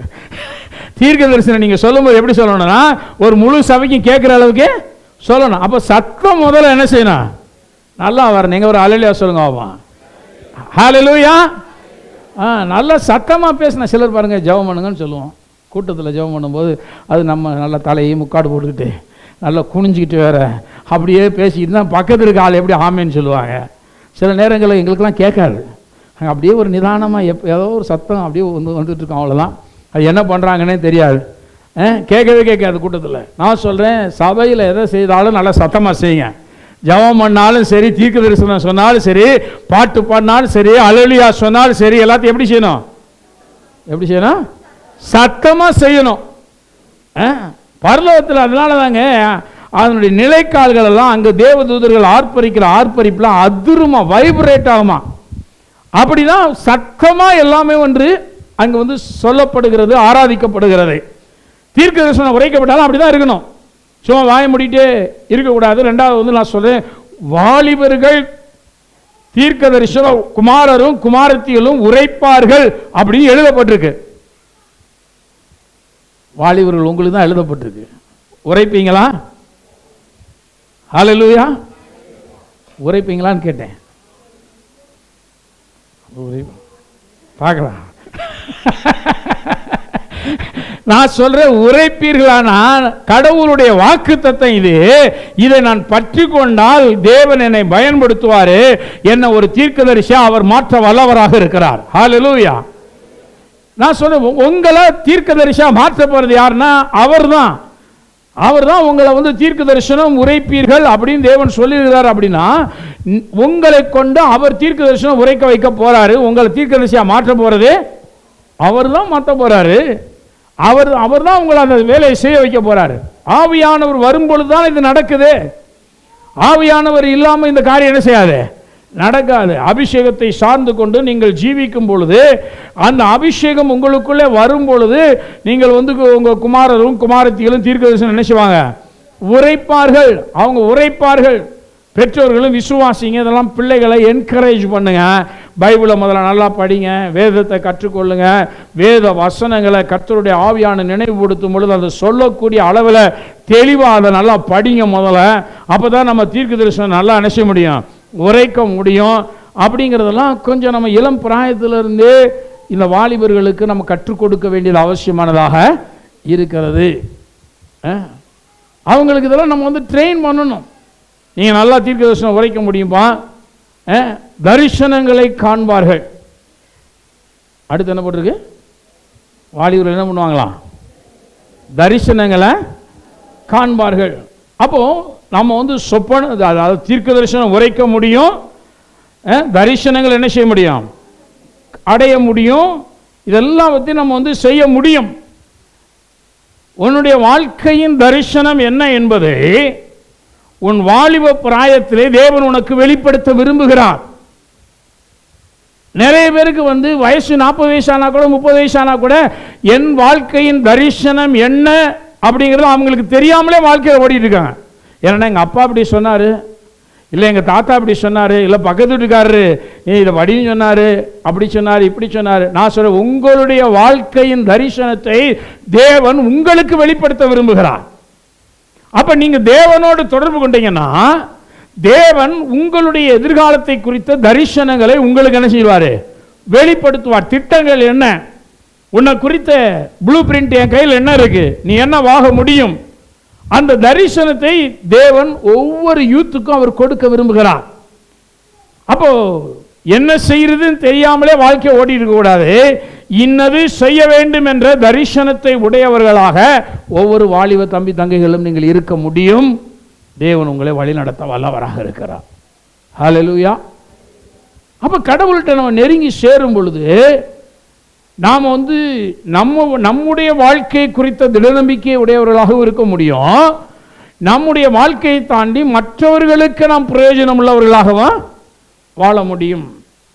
S1: தீர்க்க தரிசனம் நீங்கள் சொல்லும்போது எப்படி சொல்லணும்னா ஒரு முழு சபைக்கும் கேட்குற அளவுக்கு சொல்லணும். அப்போ சத்தம் முதல்ல என்ன செய்யணும், நல்லா வரணும். நீங்கள் ஒரு ஹல்லேலூயா சொல்லுங்க பாப்போம். ஹல்லேலூயா. நல்லா சத்தமாக பேசின சிலர் பாருங்கள், ஜெபம் பண்ணுங்கன்னு சொல்லுவோம். கூட்டத்தில் ஜெபம் பண்ணும்போது அது நம்ம நல்லா தலையை முக்காடு போட்டுக்கிட்டு நல்லா குனிஞ்சிக்கிட்டு வேற அப்படியே பேசிக்கிட்டு தான் பக்கத்தில் இருக்க ஆள் எப்படி ஆமேன்னு சொல்லுவாங்க. சில நேரங்களில் எங்களுக்கெல்லாம் கேட்காது, அப்படியே ஒரு நிதானமாக ஏதோ ஒரு சத்தம் அப்படியே வந்துட்டு இருக்கோம், அவ்வளோதான். அது என்ன பண்ணுறாங்கன்னே தெரியாது, கேட்கவே கேட்காது கூட்டத்தில். நான் சொல்கிறேன், சபையில் எதை செய்தாலும் நல்லா சத்தமாக செய்யுங்க. ஜெபம் பண்ணாலும் சரி, தீர்க்க தரிசனம் சொன்னாலும் சரி, பாட்டு பாடினாலும் சரி, ஹல்லேலூயா சொன்னாலும் சரி, எல்லாத்தையும் எப்படி செய்யணும், எப்படி செய்யணும், சத்தமாக செய்யணும். பரலோகத்தில் அதனால தாங்க அதனுடைய நிலைக்கால்கள் எல்லாம் அங்கே தேவதூதர்கள் ஆர்ப்பரிக்கிற ஆர்ப்பரிப்புலாம் அதிருமா, வைப்ரேட் ஆகுமா. அப்படிதான் சத்தமாக எல்லாமே ஒன்று அங்கே வந்து சொல்லப்படுகிறது, ஆராதிக்கப்படுகிறது. தீர்க்க தரிசனம் உரைக்கப்பட்டாலும் அப்படிதான் இருக்கணும், சும்மா வாய முடிட்டே இருக்கக்கூடாது. ரெண்டாவது வந்து நான் சொல்றேன், வாலிபர்கள் தீர்க்க தரிசனம் குமாரரும் குமாரத்திகளும் உரைப்பார்கள் அப்படின்னு எழுதப்பட்டிருக்கு. வாலிபர்கள் உங்களுக்கு தான் எழுதப்பட்டிருக்கு, உரைப்பீங்களா? ஹல்லேலூயா. உரைப்பீங்களான்னு கேட்டேன். பார்க்கலாம். நான் சொல்றேன், உரைப்பீர்களானா கடவுளுடைய வாக்குத்தத்தம் இது. இதை நான் பற்றி கொண்டால் தேவன் என்னை பயன்படுத்துவாரு. என்ன ஒரு தீர்க்கதரிசியா அவர் மாற்ற வல்லவராக இருக்கிறார். ஹல்லேலூயா. நான் சொல்றேன், உங்களை தீர்க்கதரிசியா மாற்ற போறது யாருன்னா அவர் தான் உங்களை வந்து தீர்க்க தரிசனம் உரைப்பீர்கள் அப்படின்னு தேவன் சொல்லியிருக்கிறார். அப்படின்னா உங்களை கொண்டு அவர் தீர்க்க தரிசனம் உரைக்க வைக்க போறாரு. உங்களை தீர்க்க தரிசியா மாற்ற போறது அவர் தான் மாற்ற போறாரு. அவர் தான் உங்களை அந்த வேலையை செய்ய வைக்க போறாரு. ஆவியானவர் வரும்பொழுது தான் இது நடக்குது. ஆவியானவர் இல்லாமல் இந்த காரியம் என்ன செய்யாது, நடக்காது. அபிஷேகத்தை சார்ந்து கொண்டு நீங்கள் ஜீவிக்கும் பொழுது, அந்த அபிஷேகம் உங்களுக்குள்ளே வரும் பொழுது, நீங்கள் வந்து உங்கள் குமாரரும் குமாரத்திகளும் தீர்க்கதரிசனம் என்ன செய்வாங்க, உரைப்பார்கள். அவங்க உரைப்பார்கள். பெற்றோர்களும் விசுவாசிங்க, இதெல்லாம் பிள்ளைகளை என்கரேஜ் பண்ணுங்க. பைபிளை முதல்ல நல்லா படிங்க, வேதத்தை கற்றுக்கொள்ளுங்க. வேத வசனங்களை கர்த்தருடைய ஆவியான நினைவுபடுத்தும் பொழுது அதை சொல்லக்கூடிய அளவில் தெளிவாக அதை நல்லா படிங்க முதல்ல. அப்போ தான் நம்ம தீர்க்க தரிசனம் நல்லா நினைச்ச முடியும், உரைக்க முடியும். அப்படிங்கிறதெல்லாம் கொஞ்சம் நம்ம இளம் பிராயத்திலிருந்தே இந்த வாலிபர்களுக்கு நம்ம கற்றுக் கொடுக்க வேண்டியது அவசியமானதாக இருக்கிறது. அவங்களுக்கு இதெல்லாம் நம்ம வந்து ட்ரெயின் பண்ணணும். நீங்கள் நல்லா தீர்க்க தரிசனம் உரைக்க முடியுமா? தரிசனங்களை காண்பார்கள். அடுத்து என்ன போட்டிருக்கு, வாலிபர்கள் என்ன பண்ணுவாங்களாம், தரிசனங்களை காண்பார்கள். அப்போ நம்ம வந்து சொப்பன, அதாவது தீர்க்க தரிசனம் உரைக்க முடியும், தரிசனங்கள் என்ன செய்ய முடியும், அடைய முடியும். இதெல்லாம் பற்றி நம்ம வந்து செய்ய முடியும். உன்னுடைய வாழ்க்கையின் தரிசனம் என்ன என்பதை உன் வாலிப பிராயத்திலே தேவன் உனக்கு வெளிப்படுத்த விரும்புகிறார். நிறைய பேருக்கு வயசு 40 வயசானா கூட 30 வயசானா கூட என் வாழ்க்கையின் தரிசனம் என்ன அப்படிங்கிறது அவங்களுக்கு தெரியாமலே வாழ்க்கையை ஓடிட்டு இருக்காங்க. ஏன்னா எங்கள் அப்பா அப்படி சொன்னார், இல்லை எங்கள் தாத்தா அப்படி சொன்னார், இல்லை பக்கத்து வீட்டுக்காரரு இதை படின்னு சொன்னார், அப்படி சொன்னார், இப்படி சொன்னார். நான் சொல்கிறேன், உங்களுடைய வாழ்க்கையின் தரிசனத்தை தேவன் உங்களுக்கு வெளிப்படுத்த விரும்புகிறார். அப்போ நீங்கள் தேவனோடு தொடர்பு கொண்டீங்கன்னா தேவன் உங்களுடைய எதிர்காலத்தை குறித்த தரிசனங்களை உங்களுக்கு என்ன செய்வார்? வெளிப்படுத்துவார். திட்டங்கள் என்ன, உன்னை குறித்த ப்ளூ பிரிண்ட் என் கையில் என்ன இருக்கு, நீ என்னவாக முடியும், அந்த தரிசனத்தை தேவன் ஒவ்வொரு யூத்துக்கும் அவர் கொடுக்க விரும்புகிறார். அப்போ என்ன செய்யறதுன்னு தெரியாமலே வாழ்க்கை ஓடி இருக்க கூடாது. இன்னது செய்ய வேண்டும் என்ற தரிசனத்தை உடையவர்களாக ஒவ்வொரு வாலிப தம்பி தங்கைகளும் நீங்கள் இருக்க முடியும். தேவன் உங்களை வழி நடத்த வல்லவராக இருக்கிறார். ஹல்லேலூயா. அப்ப கடவுள்கிட்ட நம்ம நெருங்கி சேரும் பொழுது நாம் நம்முடைய வாழ்க்கை குறித்த திடநம்பிக்கை உடையவர்களாகவும் இருக்க முடியும். நம்முடைய வாழ்க்கையை தாண்டி மற்றவர்களுக்கு நாம் பிரயோஜனம் உள்ளவர்களாகவும் வாழ முடியும்.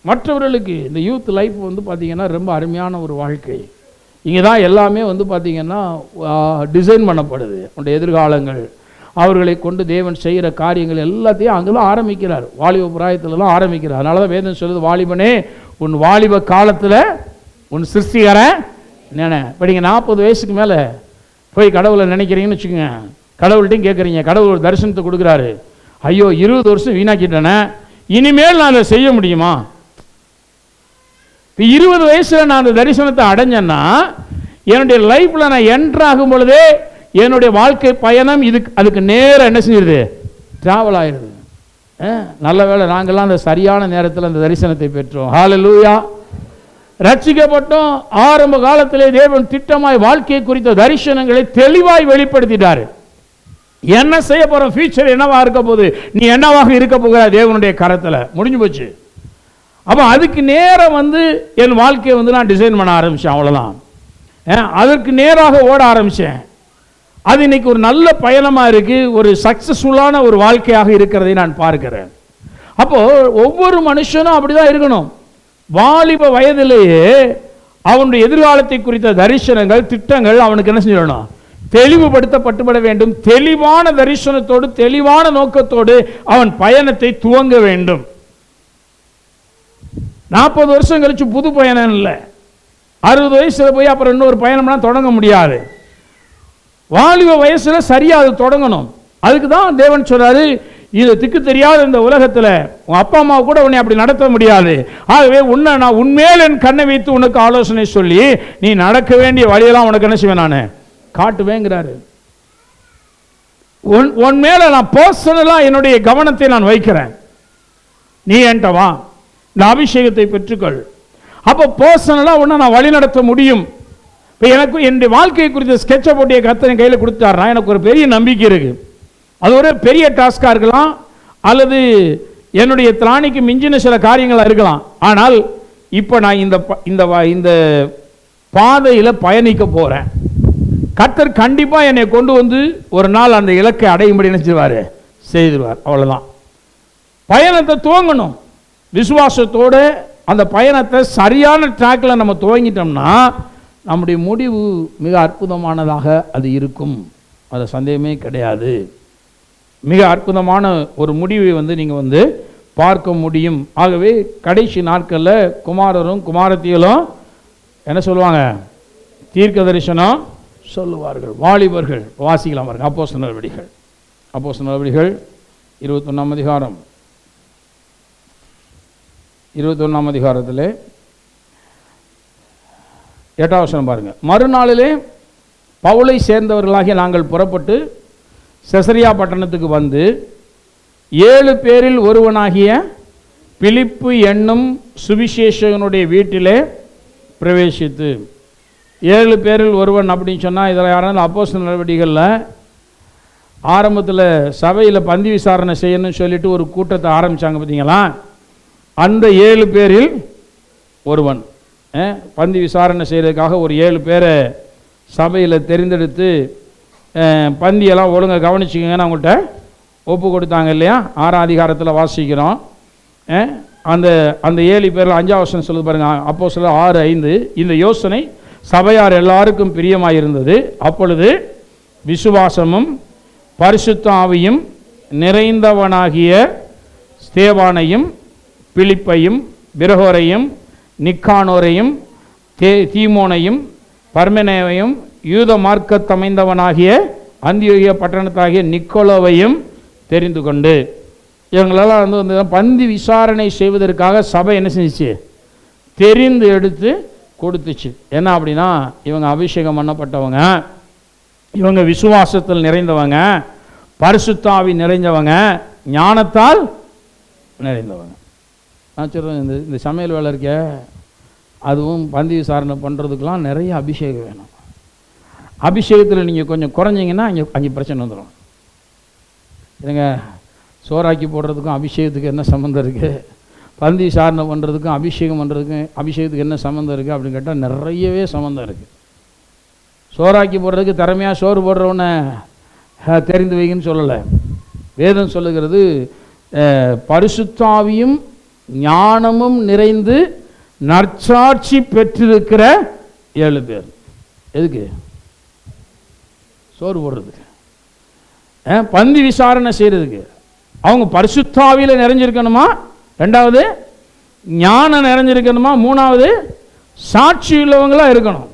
S1: மற்றவர்களுக்கு இந்த யூத் லைஃப் பார்த்தீங்கன்னா ரொம்ப அருமையான ஒரு வாழ்க்கை. இங்கே தான் எல்லாமே பார்த்தீங்கன்னா டிசைன் பண்ணப்படுது. அவனுடைய எதிர்காலங்கள், அவர்களை கொண்டு தேவன் செய்கிற காரியங்கள் எல்லாத்தையும் அங்கே தான் ஆரம்பிக்கிறார். வாலிப பிராயத்திலலாம் ஆரம்பிக்கிறார். அதனால தான் வேதம் சொல்லுது, வாலிபனே உன் வாலிப காலத்தில் உன் சிருஷ்டிகரன் நினை. இப்போ நீங்கள் 40 வயசுக்கு மேலே போய் கடவுளை நினைக்கிறீங்கன்னு வச்சுக்கோங்க, கடவுள்கிட்டையும் கேட்குறீங்க, கடவுள் ஒரு தரிசனத்தை கொடுக்குறாரு, ஐயோ 20 வருஷம் வீணாக்கிட்டேனே, இனிமேல் நான் அதை செய்ய முடியுமா? இப்போ 20 வயசில் நான் அந்த தரிசனத்தை அடைஞ்சேன்னா என்னுடைய லைஃப்பில் நான் என்ட்ராகும் பொழுதே என்னுடைய வாழ்க்கை பயணம் அதுக்கு நேரம் என்ன செஞ்சிருது? ட்ராவல் ஆயிடுது. நல்ல வேளை நாங்கள்லாம் அந்த சரியான நேரத்தில் அந்த தரிசனத்தை பெற்றோம். ஹல்லேலூயா. ரட்சிக்கப்பட்டோம். ஆரம்ப காலத்திலே தேவன் திட்டமாய் வாழ்க்கையை குறித்த தரிசனங்களை தெளிவாய் வெளிப்படுத்திட்டாரு. என்ன செய்ய போறோம், ஃபியூச்சர் என்னவா இருக்க போகுது, நீ என்னவாக இருக்க போகிற தேவனுடைய கரத்தில் முடிஞ்சு போச்சு. அப்போ அதுக்கு நேரம் என் வாழ்க்கையை நான் டிசைன் பண்ண ஆரம்பித்தேன். அவ்வளோதான். அதற்கு நேராக ஓட ஆரம்பித்தேன். அது இன்னைக்கு ஒரு நல்ல பயணமாக இருக்குது, ஒரு சக்ஸஸ்ஃபுல்லான ஒரு வாழ்க்கையாக இருக்கிறதை நான் பார்க்கிறேன். அப்போது ஒவ்வொரு மனுஷனும் அப்படி தான் இருக்கணும். வாலிப வயதிலேயே அவனுடைய எதிர்காலத்தை குறித்த தரிசனங்கள், திட்டங்கள் அவனுக்கு என்ன செய்யணும்? தெளிவுபடுத்தப்பட்டுவிட வேண்டும். தெளிவான தரிசனத்தோடு தெளிவான நோக்கத்தோடு அவன் பயணத்தை துவங்க வேண்டும். 40 வருஷம் கழிச்சு புது பயணம் இல்லை, 60 வயசுல போய் அப்புறம் இன்னொரு பயணம்லாம் தொடங்க முடியாது. வாலிப வயசுல சரியா அது தொடங்கணும். அதுக்கு தான் தேவன் சொல்றாரு, இது திக்கு தெரியாத இந்த உலகத்தில் உன் அப்பா அம்மா கூட உன்னை அப்படி நடத்த முடியாது. ஆகவே உன்னை நான் உன்மேல் என் கண்ணை வைத்து உனக்கு ஆலோசனை சொல்லி நீ நடக்க வேண்டிய வழியெல்லாம் உனக்கு என்ன செய்வேன், நான் காட்டுவேங்கிறாரு. உன் மேல நான் பர்சனலா என்னுடைய கவனத்தை நான் வைக்கிறேன். நீ என்கிட்ட வா, இந்த அபிஷேகத்தை பெற்றுக்கொள். அப்போ பர்சனலா உன்னை நான் வழி நடத்த முடியும். இப்போ எனக்கு என்னுடைய வாழ்க்கையை குறித்த ஸ்கெட்சை போட்டிய கர்த்தர் என் கையில் கொடுத்தாருனா எனக்கு ஒரு பெரிய நம்பிக்கை இருக்கு. அது ஒரு பெரிய டாஸ்காக இருக்கலாம், அல்லது என்னுடைய திராணிக்கு மிஞ்சின சில காரியங்களாக இருக்கலாம். ஆனால் இப்போ நான் இந்த பாதையில் பயணிக்க போகிறேன். கர்த்தர் கண்டிப்பாக என்னை கொண்டு ஒரு நாள் அந்த இலக்கை அடையும்படி நினைச்சிருவார், செய்திருவார். அவ்வளோதான். பயணத்தை துவங்கணும் விசுவாசத்தோடு. அந்த பயணத்தை சரியான ட்ராக்கில் நம்ம துவங்கிட்டோம்னா நம்முடைய முடிவு மிக அற்புதமானதாக அது இருக்கும். அது சந்தேகமே கிடையாது. மிக அற்புதமான ஒரு முடிவை நீங்கள் பார்க்க முடியும். ஆகவே கடைசி நாட்களில் குமாரரும் குமாரத்திகளும் என்ன சொல்லுவாங்க? தீர்க்க தரிசனம் சொல்லுவார்கள். வாலிபர்கள் வாசிக்கலாம் பாருங்க. அப்போஸ்தலர் நடவடிக்கைகள் 21ஆம் அதிகாரம் 21ஆம் அதிகாரத்தில் 8ஆம் வசனம் பாருங்க. மறுநாளிலே பவுலை சேர்ந்தவர்களாகிய நாங்கள் புறப்பட்டு செசரியா பட்டணத்துக்கு வந்து 7 பேரில் ஒருவனாகிய பிலிப்பு என்னும் சுவிசேஷகனுடைய வீட்டிலே பிரவேசித்து. 7 பேரில் ஒருவன் அப்படின்னு சொன்னால் இதில் யாராவது அப்போஸ்தலர் நடவடிக்கைகளில் ஆரம்பத்தில் சபையில் பந்தி விசாரணை செய்யணும்னு சொல்லிட்டு ஒரு கூட்டத்தை ஆரம்பித்தாங்க பார்த்தீங்களா? அந்த 7 பேரில் ஒருவன் பந்தி விசாரணை செய்கிறதுக்காக ஒரு 7 பேரை சபையில் தெரிந்தெடுத்து பந்தியெல்லாம் ஒழுங்காக கவனிச்சிக்கங்கன்னு அவங்கள்ட்ட ஒப்பு கொடுத்தாங்க இல்லையா? 6ஆம் அதிகாரத்தில் வாசிக்கிறோம். அந்த அந்த 7 பேரில் 5ஆம் வசனம் சொல்லுது பாருங்கள். அப்போஸ்தலர் 6:5. இந்த யோசனை சபையார் எல்லாருக்கும் பிரியமாயிருந்தது. அப்பொழுது விசுவாசமும் பரிசுத்த ஆவியும் நிறைந்தவனாகிய ஸ்தேவானையும் பிலிப்பையும் பிரகோரையும் நிக்கானோரையும் தீமோனையும் பர்மெனேவையும் யூத மார்க்கத்தமைந்தவனாகிய அந்தியோகிய பட்டணத்தாகிய நிக்கோலோவையும் தெரிந்து கொண்டு, இவங்களெல்லாம் வந்து பந்தி விசாரணை செய்வதற்காக சபை என்ன செஞ்சிச்சு? தெரிந்து எடுத்து கொடுத்துச்சு. என்ன அப்படின்னா, இவங்க அபிஷேகம் பண்ணப்பட்டவங்க, இவங்க விசுவாசத்தில் நிறைந்தவங்க, பரிசுத்தாவி நிறைந்தவங்க, ஞானத்தால் நிறைந்தவங்க. நான் சொல்கிறேன், இந்த சமையல் வேலை இருக்க, அதுவும் பந்தி விசாரணை பண்ணுறதுக்கெலாம் நிறைய அபிஷேகம் வேணும். அபிஷேகத்தில் நீங்கள் கொஞ்சம் குறைஞ்சிங்கன்னா அங்கே பிரச்சனை வந்துடும். இல்லைங்க, சோறாக்கி போடுறதுக்கும் அபிஷேகத்துக்கு என்ன சம்மந்தம் இருக்குது? பந்தி விசாரணை பண்ணுறதுக்கும் அபிஷேகத்துக்கு என்ன சம்மந்தம் இருக்குது அப்படின்னு கேட்டால் நிறையவே சம்மந்தம் இருக்குது. சோறாக்கி போடுறதுக்கு திறமையாக சோறு போடுறவனை தெரிந்து வைங்கன்னு சொல்லலை. வேதம் சொல்லுகிறது, பரிசுத்தாவியும் ஞானமும் நிறைந்து நற்சாட்சி பெற்றிருக்கிற 7 பேர். எதுக்கு? சோறு போடுறதுக்கு, பந்தி விசாரணை செய்கிறதுக்கு. அவங்க பரிசுத்தாவியில் நிறைஞ்சிருக்கணுமா, 2வது ஞானம் நிறைஞ்சிருக்கணுமா, 3வது சாட்சி உள்ளவங்களாக இருக்கணும்.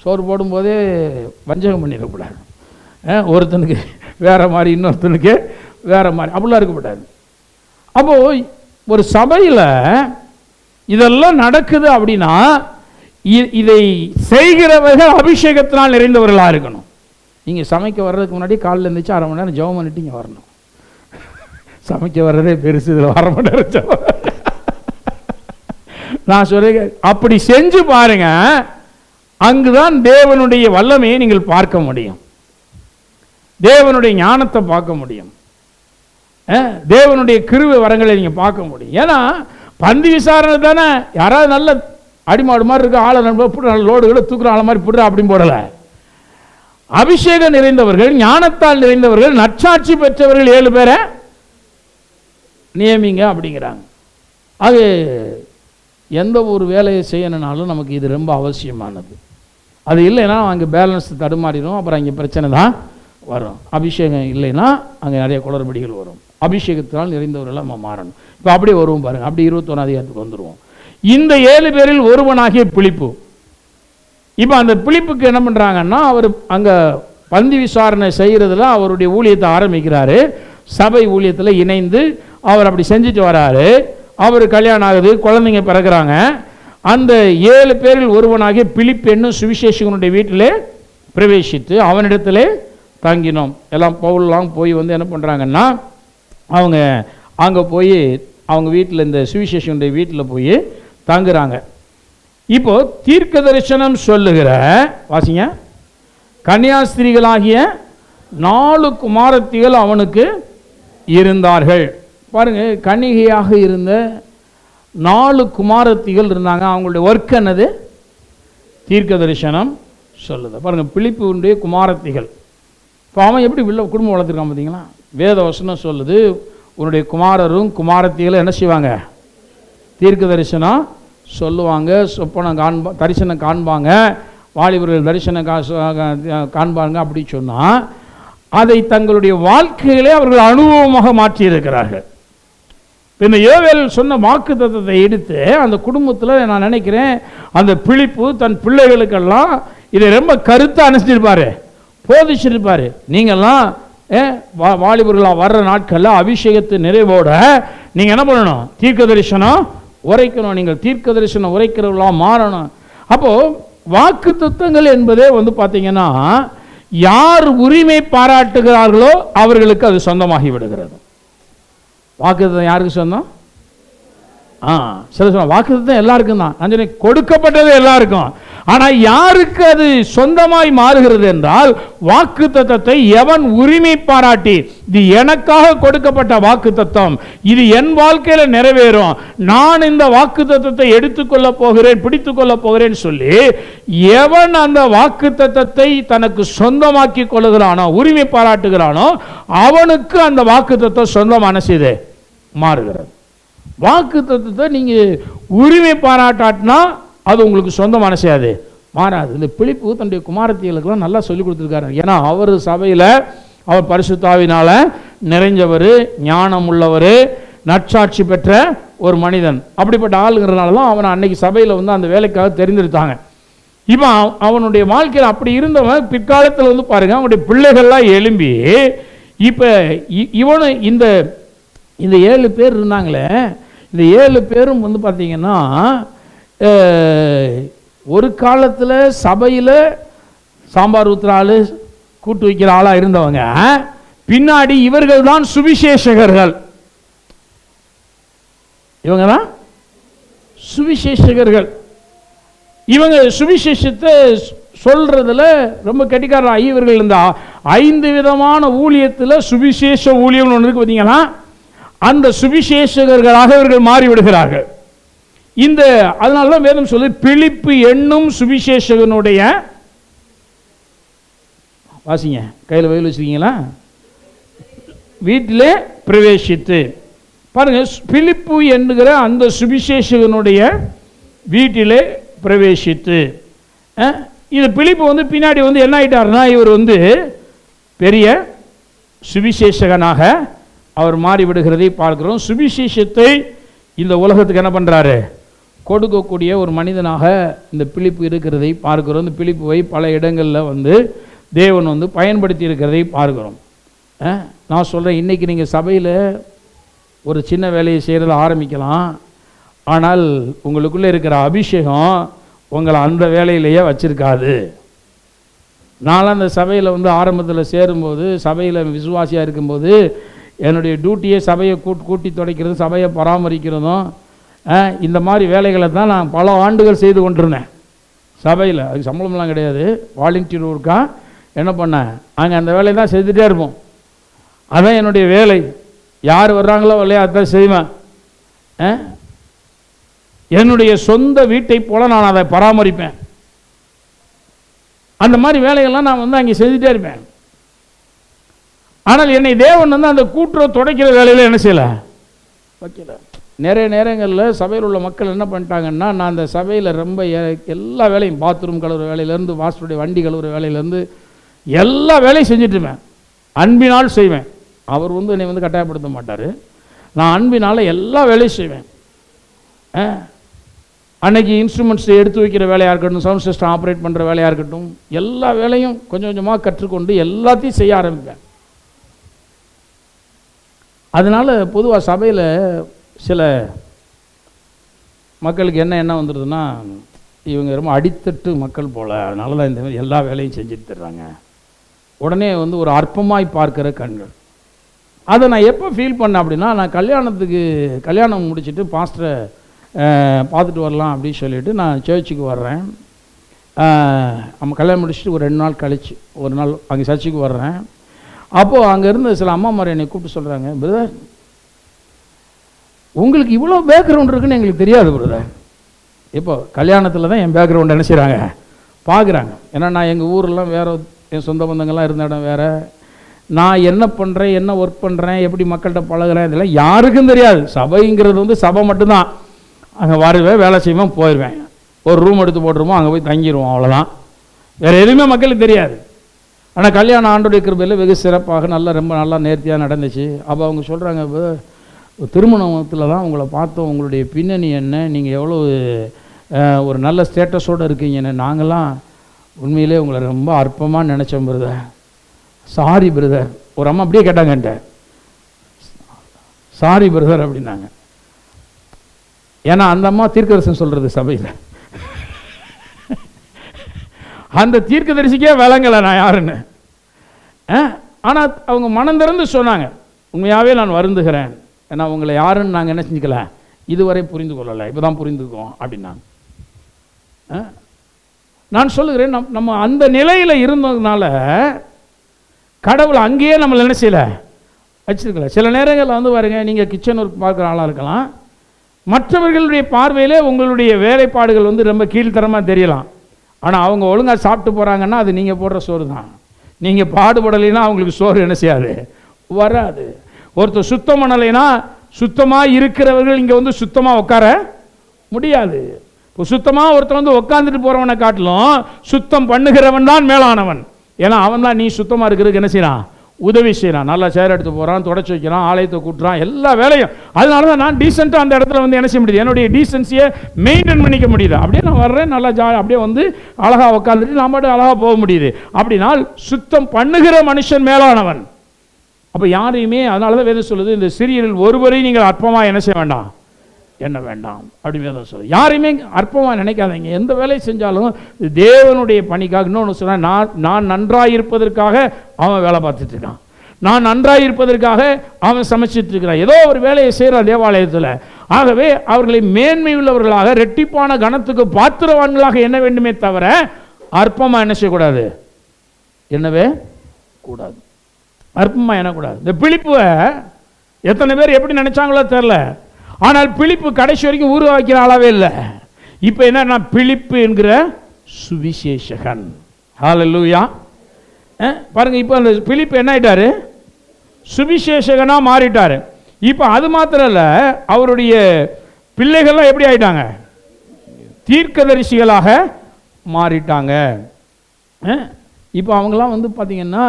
S1: சோறு போடும்போதே வஞ்சகம் பண்ணிடக்கூடாது. ஒருத்தனுக்கு வேறு மாதிரி, இன்னொருத்தனுக்கு வேறு மாதிரி, அப்படிலாம் இருக்கக்கூடாது. அப்போது ஒரு சபையில் இதெல்லாம் நடக்குது அப்படின்னா இதை செய்கிறவர்கள் அபிஷேகத்தினால் நிறைந்தவர்களாக இருக்கணும். நீங்கள் சமைக்க வர்றதுக்கு முன்னாடி காலையில் இருந்துச்சு 1/2 மணி நேரம் ஜெபம் பண்ணிட்டு இங்கே வரணும். சமைக்க வர்றதே பெருசு, இதில் 1/2 மணி நேரம் ஜெபம். நான் சொல்றேன், அப்படி செஞ்சு பாருங்க, அங்குதான் தேவனுடைய வல்லமையை நீங்கள் பார்க்க முடியும், தேவனுடைய ஞானத்தை பார்க்க முடியும், தேவனுடைய கிருபை வரங்களை நீங்கள் பார்க்க முடியும். ஏன்னா பந்தி விசாரணை தானே, யாராவது நல்ல அடிமாடு மாதிரி இருக்க ஆளை நல்ல லோடுகளை தூக்குற ஆளை மாதிரி போடுற அப்படின்னு போடலை. அபிஷேகம் நிறைந்தவர்கள், ஞானத்தால் நிறைந்தவர்கள், நற்சாட்சி பெற்றவர்கள் 7 பேரை நியமிங்க அப்படிங்கிறாங்க. அது எந்த ஒரு வேலையை செய்யணுனாலும் நமக்கு இது ரொம்ப அவசியமானது. அது இல்லைன்னா அங்கே பேலன்ஸ் தடுமாறிடும், அப்புறம் அங்கே பிரச்சனை தான் வரும். அபிஷேகம் இல்லைன்னா அங்கே நிறைய குளறுபடிகள் வரும். அபிஷேகத்தினால் நிறைந்தவர்களாக நம்ம மாறணும். இப்போ அப்படியே வருவோம் பாருங்கள். அப்படி 21ஆம் அதிகாரத்துக்கு வந்துடுவோம். இந்த 7 பேரில் ஒருவனாகிய பிலிப்பு, இப்போ அந்த பிலிப்புக்கு என்ன பண்ணுறாங்கன்னா, அவர் அங்கே பந்தி விசாரணை செய்கிறதுல அவருடைய ஊழியத்தை ஆரம்பிக்கிறாரு. சபை ஊழியத்தில் இணைந்து அவர் அப்படி செஞ்சுட்டு வராரு. அவர் கல்யாணம் ஆகுது, குழந்தைங்க பிறகுறாங்க. அந்த 7 பேரில் ஒருவனாகிய பிலிப்பு என்னும் சுவிசேஷகனுடைய வீட்டிலே பிரவேசித்து அவனிடத்திலே தங்கினோம். எல்லாம் பவுல்லாம் போய் வந்து என்ன பண்ணுறாங்கன்னா, அவங்க அங்கே போய் அவங்க வீட்டில், இந்த சுவிசேஷனுடைய வீட்டில் போய் தங்குறாங்க. இப்போ தீர்க்க தரிசனம் சொல்லுகிற வாசிங்க, கன்னியாஸ்திரிகளாகிய 4 குமாரத்திகள் அவனுக்கு இருந்தார்கள். பாருங்க, கன்னிகையாக இருந்த 4 குமாரத்திகள் இருந்தாங்க. அவங்களுடைய ஒர்க் என்னது? தீர்க்க தரிசனம் சொல்லுது. பாருங்க, பிலிப்புடைய குமாரத்திகள். இப்போ அவன் எப்படி குடும்பம் வளர்த்துருக்கான் பார்த்தீங்களா? வேத வசனம் சொல்லுது, உன்னுடைய குமாரரும் குமாரத்திகளும் என்ன செய்வாங்க? தீர்க்க தரிசனம் சொல்லுவாங்க, சொப்பனம் தரிசனம் காண்பாங்க, வாலிபர்கள் தரிசனம் காண்பாங்க. அப்படி சொன்னால் அதை தங்களுடைய வாழ்க்கையிலே அவர்கள் அனுபவமாக மாற்றியிருக்கிறார்கள். இந்த யோவேல் சொன்ன வாக்கு தத்தத்தை எடுத்து அந்த குடும்பத்தில் நான் நினைக்கிறேன், அந்த பிலிப்பு தன் பிள்ளைகளுக்கெல்லாம் இதை ரொம்ப கருத்தாக அனுப்பிச்சிருப்பாரு, போதிச்சிருப்பாரு. நீங்கள்லாம் வாலிபர்களாக வர்ற நாட்களில் அபிஷேகத்து நிறைவோட நீங்கள் என்ன பண்ணணும்? தீர்க்க தரிசனம் உரைக்கணும். நீங்கள் தீர்க்க தரிசனம் உரைக்கிறவர்களாக மாறணும். அப்போது வாக்கு தத்தங்கள் என்பதே வந்து பார்த்தீங்கன்னா, யார் உரிமை பாராட்டுகிறார்களோ அவர்களுக்கு அது சொந்தமாகி விடுகிறது. வாக்குத்தத்தம் யாருக்கு சொந்தம்? சில சொல்ல வாக்குத்தத்தம் எல்லாருக்கும் தான். நான் சொன்னேன், கொடுக்கப்பட்டது எல்லாருக்கும். ஆனால் யாருக்கு அது சொந்தமாய் மாறுகிறது என்றால், வாக்குத்தத்தத்தை எவன் உரிமை பாராட்டி, இது எனக்காக கொடுக்கப்பட்ட வாக்குத்தத்தம், இது என் வாழ்க்கையில் நிறைவேறும், நான் இந்த வாக்குத்தத்தத்தை எடுத்துக்கொள்ள போகிறேன், பிடித்துக்கொள்ள போகிறேன் சொல்லி எவன் அந்த வாக்குத்தத்தத்தை தனக்கு சொந்தமாக்கி கொள்ளுகிறானோ, உரிமை பாராட்டுகிறானோ, அவனுக்கு அந்த வாக்குத்தத்தம் சொந்தமான செய்து மாறுகிறது. வாக்குத்தத்தத்தை நீங்க உரிமை பாராட்டாட்டினா அது உங்களுக்கு சொந்தமான செய்யாது, மாறாது. இந்த பிலிப்பு தன்னுடைய குமாரத்திகளுக்கெல்லாம் நல்லா சொல்லிக் கொடுத்துருக்காரு. ஏன்னா அவர் சபையில் அவர் பரிசுத்தாவினால நிறைஞ்சவர், ஞானம் உள்ளவர், நற்சாட்சி பெற்ற ஒரு மனிதன். அப்படிப்பட்ட ஆளுங்கிறதுனால தான் அவனை அன்னைக்கு சபையில் வந்து அந்த வேலைக்காக தெரிந்தெடுத்தாங்க. இப்போ அவனுடைய வாழ்க்கையில் அப்படி இருந்தவன் பிற்காலத்தில் வந்து பாருங்க, அவனுடைய பிள்ளைகள்லாம் எழும்பி இப்போ இவனு இந்த 7 பேர் இருந்தாங்களே, இந்த 7 பேரும் வந்து பார்த்தீங்கன்னா ஒரு காலத்தில் சபையில் சாம்பார் ஊற்றுற ஆள், கூட்டு வைக்கிற ஆளாக இருந்தவங்க, பின்னாடி இவர்கள் தான் சுவிசேஷகர்கள். இவங்க தான் சுவிசேஷகர்கள். இவங்க சுவிசேஷத்தை சொல்றதுல ரொம்ப கெட்டிக்காரர். இவர்கள் இந்த 5 விதமான ஊழியத்தில் சுவிசேஷ ஊழியம் ஒன்று இருக்கு பார்த்தீங்கன்னா, அந்த சுவிசேஷகர்களாக இவர்கள் மாறிவிடுகிறார்கள். இந்த அதனால தான் வேதம் சொல்லி பிலிப்பு என்னும் சுவிசேஷகனுடைய, வாசிங்க, கையில் வயல் வச்சிருக்கீங்களா, வீட்டிலே பிரவேசித்து பாருங்க, பிலிப்பு என்கிற அந்த சுவிசேஷகனுடைய வீட்டிலே பிரவேசித்து. இது பிலிப்பு வந்து பின்னாடி வந்து என்ன ஆயிட்டாருன்னா, இவர் வந்து பெரிய சுவிசேஷகனாக அவர் மாறிவிடுகிறதை பார்க்கிறோம். சுவிசேஷத்தை இந்த உலகத்துக்கு என்ன பண்ணுறாரு, கொடுக்கக்கூடிய ஒரு மனிதனாக இந்த பிலிப்பு இருக்கிறதை பார்க்கிறோம். இந்த பிலிப்புவை பல இடங்களில் வந்து தேவன் வந்து பயன்படுத்தி இருக்கிறதை பார்க்கிறோம். நான் சொல்கிறேன், இன்றைக்கி நீங்கள் சபையில் ஒரு சின்ன வேலையை செய்கிறத ஆரம்பிக்கலாம், ஆனால் உங்களுக்குள்ளே இருக்கிற அபிஷேகம் உங்களை அந்த வேலையிலேயே வச்சிருக்காது. நான்லாம் அந்த சபையில் வந்து ஆரம்பத்தில் சேரும்போது, சபையில் விசுவாசியாக இருக்கும்போது, என்னுடைய டியூட்டியை சபையை கூட்டி துடைக்கிறதும் சபையை பராமரிக்கிறதும் இந்த மாதிரி வேலைகளை தான் நான் பல ஆண்டுகள் செய்து கொண்டிருந்தேன் சபையில். அதுக்கு சம்பளம்லாம் கிடையாது, வாலண்டியர் ஒர்க்காக என்ன பண்ணேன், அங்கே அந்த வேலையை தான் செய்துகிட்டே இருப்போம். அதான் என்னுடைய வேலை. யார் வர்றாங்களோ இல்லையா அதான் செய்வேன். என்னுடைய சொந்த வீட்டை போல நான் அதை பராமரிப்பேன். அந்த மாதிரி வேலைகள்லாம் நான் வந்து அங்கே செஞ்சுட்டே இருப்பேன். ஆனால் என்னை தேவன் வந்து அந்த கூட்டுற துடைக்கிற வேலையில் என்ன செய்யலை, வைக்கல. நிறைய நேரங்களில் சபையில் உள்ள மக்கள் என்ன பண்ணிட்டாங்கன்னா, நான் அந்த சபையில் ரொம்ப எல்லா வேலையும், பாத்ரூம் கழுவுற வேலையிலேருந்து, வாசலுடைய வண்டி கழுவுற வேலையிலேருந்து எல்லா வேலையும் செஞ்சிட்ருவேன். அன்பினால் செய்வேன். அவர் வந்து என்னை வந்து கட்டாயப்படுத்த மாட்டார். நான் அன்பினால் எல்லா வேலையும் செய்வேன். அன்னைக்கு இன்ஸ்ட்ருமெண்ட்ஸ் எடுத்து வைக்கிற வேலையாக இருக்கட்டும், சவுண்ட் சிஸ்டம் ஆப்ரேட் பண்ணுற வேலையாக இருக்கட்டும், எல்லா வேலையும் கொஞ்சம் கொஞ்சமாக கற்றுக்கொண்டு எல்லாத்தையும் செய்ய ஆரம்பிப்பேன். அதனால் பொதுவாக சபையில் சில மக்களுக்கு என்ன வந்துடுதுன்னா, இவங்க ரொம்ப அடித்தட்டு மக்கள் போல், அதனால தான் இந்த மாதிரி எல்லா வேலையும் செஞ்சுட்டு தர்றாங்க. உடனே வந்து ஒரு அற்பமாய் பார்க்குற கண்கள். அதை நான் எப்போ ஃபீல் பண்ணேன் அப்படின்னா, நான் கல்யாணம் முடிச்சுட்டு பாஸ்டரை பார்த்துட்டு வரலாம் அப்படின்னு சொல்லிவிட்டு நான் சர்ச்சுக்கு வர்றேன். நம்ம கல்யாணம் முடிச்சுட்டு ஒரு 2 நாள் கழிச்சு ஒரு நாள் அங்கே சர்ச்சுக்கு வர்றேன். அப்போது அங்கே இருந்த சில அம்மாமார் என்னை கூப்பிட்டு சொல்கிறாங்க, பிரதர் உங்களுக்கு இவ்வளோ பேக்ரவுண்ட் இருக்குன்னு எங்களுக்கு தெரியாது பிரதர். இப்போ கல்யாணத்தில் தான் என் பேக்ரவுண்ட் என்ன செய்கிறாங்க, பார்க்குறாங்க. ஏன்னா நான் எங்கள் ஊரெலாம் வேறு, என் சொந்த பந்தங்கள்லாம் இருந்த இடம் வேறு, நான் என்ன பண்ணுறேன், என்ன ஒர்க் பண்ணுறேன், எப்படி மக்கள்கிட்ட பழகிறேன், இதெல்லாம் யாருக்கும் தெரியாது. சபைங்கிறது வந்து சபை மட்டும்தான். அங்கே வருவேன், வேலை செய்வேன், போயிடுவேன், ஒரு ரூம் எடுத்து போட்டுருவோம், அங்கே போய் தங்கிடுவோம், அவ்வளோதான். வேறு எதுவுமே மக்களுக்கு தெரியாது. ஆனால் கல்யாணம் ஆண்டோடைய கிருபையில் வெகு சிறப்பாக ரொம்ப நல்லா நேர்த்தியாக நடந்துச்சு. அப்போ அவங்க சொல்கிறாங்க, திருமணத்தில் தான் உங்களை பார்த்தோம், உங்களுடைய பின்னணி என்ன, நீங்கள் எவ்வளோ ஒரு நல்ல ஸ்டேட்டஸோடு இருக்கீங்கன்னு. நாங்கள்லாம் உண்மையிலே உங்களை ரொம்ப அற்பமாக நினச்சோம் பிரதர், சாரி பிரதர். ஒரு அம்மா அப்படியே கேட்டாங்கன்ட்ட, சாரி பிரதர் அப்படின்னாங்க. ஏன்னா அந்த அம்மா தீர்க்கதரிசனம் சொல்கிறது சபையில். அந்த தீர்க்கதரிசிக்கே விளங்கலை நான் யாருன்னு. ஆனால் அவங்க மனம் திறந்து சொன்னாங்க, உண்மையாகவே நான் வருந்துகிறேன், ஏன்னா உங்களை யாருன்னு நாங்கள் என்ன செஞ்சுக்கல, இதுவரை புரிந்து கொள்ளலை, இப்போ தான் புரிந்துக்குவோம் அப்படின்னாங்க. நான் சொல்லுகிறேன், நம்ம அந்த நிலையில் இருந்ததுனால கடவுள் அங்கேயே நம்மளை என்ன செய்யலை வச்சிருக்கல. சில நேரங்களில் வந்து பாருங்க, நீங்கள் கிச்சன் ஒர்க் பார்க்குற ஆளாக இருக்கலாம், மற்றவர்களுடைய பார்வையிலே உங்களுடைய வேலைப்பாடுகள் வந்து ரொம்ப கீழ்த்தரமாக தெரியலாம். ஆனால் அவங்க ஒழுங்காக சாப்பிட்டு போகிறாங்கன்னா அது நீங்கள் போடுற சோறு தான். நீங்கள் பாடுபடலைன்னா அவங்களுக்கு சோறு என்ன செய்யாது, வராது. ஒருத்தர் சுத்தம் பண்ணலைன்னா சுத்தமாக இருக்கிறவர்கள் இங்கே வந்து சுத்தமாக உட்கார முடியாது. இப்போ சுத்தமாக ஒருத்தர் வந்து உட்காந்துட்டு போகிறவனை காட்டிலும் சுத்தம் பண்ணுகிறவன் தான் மேலானவன். ஏன்னா அவன் தான் நீ சுத்தமாக இருக்கிறதுக்கு என்ன செய்யறான், உதவி செய்யறான். நல்லா சேர் எடுத்து போகிறான், தொடச்சி வைக்கிறான், ஆலயத்தை கூட்டுறான், எல்லா வேலையும். அதனால தான் நான் டீசெண்டாக அந்த இடத்துல வந்து என்ன செய்ய முடியுது, என்னுடைய டீசென்சியை மெயின்டைன் பண்ணிக்க முடியுது. அப்படியே நான் வர்றேன், நல்லா அப்படியே வந்து அழகாக உட்காந்துட்டு நான் மட்டும் அழகாக போக முடியுது. அப்படினால் சுத்தம் பண்ணுகிற மனுஷன் மேலானவன். அப்போ யாரையுமே, அதனால தான் வேதம் சொல்லுது, இந்த சிறியரில் ஒருவரையும் நீங்கள் அற்பமாக என்ன செய்ய வேண்டாம், என்ன வேண்டாம் அப்படி வேதம் சொல்லுது. யாரையுமே அற்பமாக நினைக்காதீங்க. எந்த வேலை செஞ்சாலும் தேவனுடைய பணிக்காக. இன்னொன்று சொன்னால், நான் நன்றாக இருப்பதற்காக அவன் வேலை பார்த்துட்டு இருக்கான், நான் நன்றாக இருப்பதற்காக அவன் சமைச்சிட்டு இருக்கிறான், ஏதோ ஒரு வேலையை செய்கிறான் தேவாலயத்தில். ஆகவே அவர்களை மேன்மை உள்ளவர்களாக, ரெட்டிப்பான கனத்துக்கு பாத்திரவான்களாக என்ன வேண்டுமே தவிர அற்பமாக என்ன செய்யக்கூடாது, என்னவே கூடாது, அற்பமாக எண்ணக்கூடாது. இந்த பிலிப்புவை எத்தனை பேர் எப்படி நினைச்சாங்களோ தெரில, ஆனால் பிலிப்பு கடைசி வரைக்கும் ஊற வைக்கிற ஆளாவே இல்லை. இப்போ என்ன, பிலிப்பு என்கிற சுவிசேஷகன். ஹல்லேலூயா. பாருங்க, இப்போ அந்த பிலிப்பு என்ன ஆயிட்டாரு, சுவிசேஷகனா மாறிட்டாரு. இப்போ அது மாத்திரம் இல்லை, அவருடைய பிள்ளைகள்லாம் எப்படி ஆயிட்டாங்க, தீர்க்கதரிசிகளாக மாறிட்டாங்க. இப்போ அவங்களாம் வந்து பார்த்தீங்கன்னா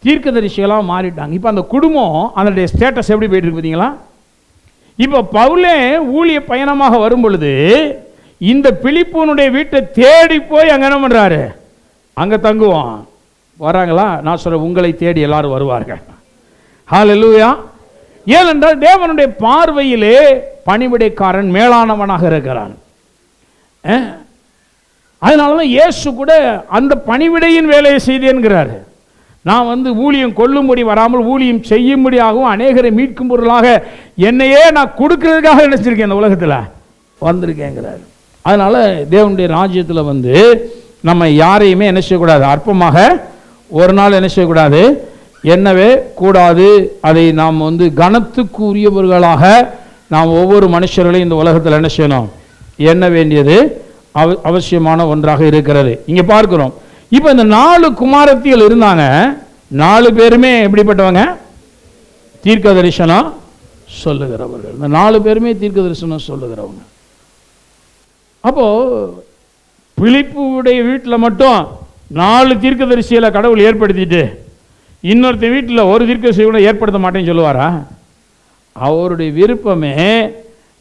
S1: தீர்க்கதரிசிகளாக மாறிட்டாங்க. இப்போ அந்த குடும்பம் அதனுடைய ஸ்டேட்டஸ் எப்படி போயிட்டு இருக்கு பார்த்தீங்களா? இப்போ பவுலே ஊழிய பயணமாக வரும் பொழுது இந்த பிலிப்புனுடைய வீட்டை தேடி போய் அங்கே என்ன பண்ணுறாரு, அங்கே தங்குவான். வராங்களா? நான் சொல்கிறேன், உங்களை தேடி எல்லாரும் வருவார்கள். ஹல்லேலூயா. ஏனென்றால் தேவனுடைய பார்வையிலே பணிவிடைக்காரன் மேலானவனாக இருக்கிறான். அதனால தான் இயேசு கூட அந்த பணிவிடையின் வேலையை செய்தேன்கிறாரு. நான் வந்து ஊழியம் கொள்ளும்படி வராமல் ஊழியம் செய்யும்படியாகவும் அநேகரை மீட்கும் பொருளாக என்னையே நான் கொடுக்கறதுக்காக நினைச்சிருக்கேன், இந்த உலகத்தில் வந்திருக்கேங்கிறார். அதனால தேவனுடைய ராஜ்யத்தில் வந்து நம்ம யாரையுமே என்ன செய்யக்கூடாது, அற்பமாக ஒரு நாள் என்ன செய்யக்கூடாது, என்னவே கூடாது. அதை நாம் வந்து கனத்துக்குரியவர்களாக நாம் ஒவ்வொரு மனுஷர்களையும் இந்த உலகத்தில் என்ன செய்யணும், எண்ண வேண்டியது அவசியமான ஒன்றாக இருக்கிறது. இங்கே பார்க்கிறோம், இப்போ இந்த 4 குமாரத்திகள் இருந்தாங்க. 4 பேருமே எப்படிப்பட்டவங்க, தீர்க்க தரிசனம் சொல்லுகிறவர்கள். இந்த 4 பேருமே தீர்க்க தரிசனம் சொல்லுகிறவங்க. அப்போ பிலிப்புடைய வீட்டில் மட்டும் 4 தீர்க்க தரிசிகளை கடவுள் ஏற்படுத்திட்டு இன்னொருத்த வீட்டில் ஒரு தீர்க்க தரிசி கூட ஏற்படுத்த மாட்டேன்னு சொல்லுவாரா? அவருடைய விருப்பமே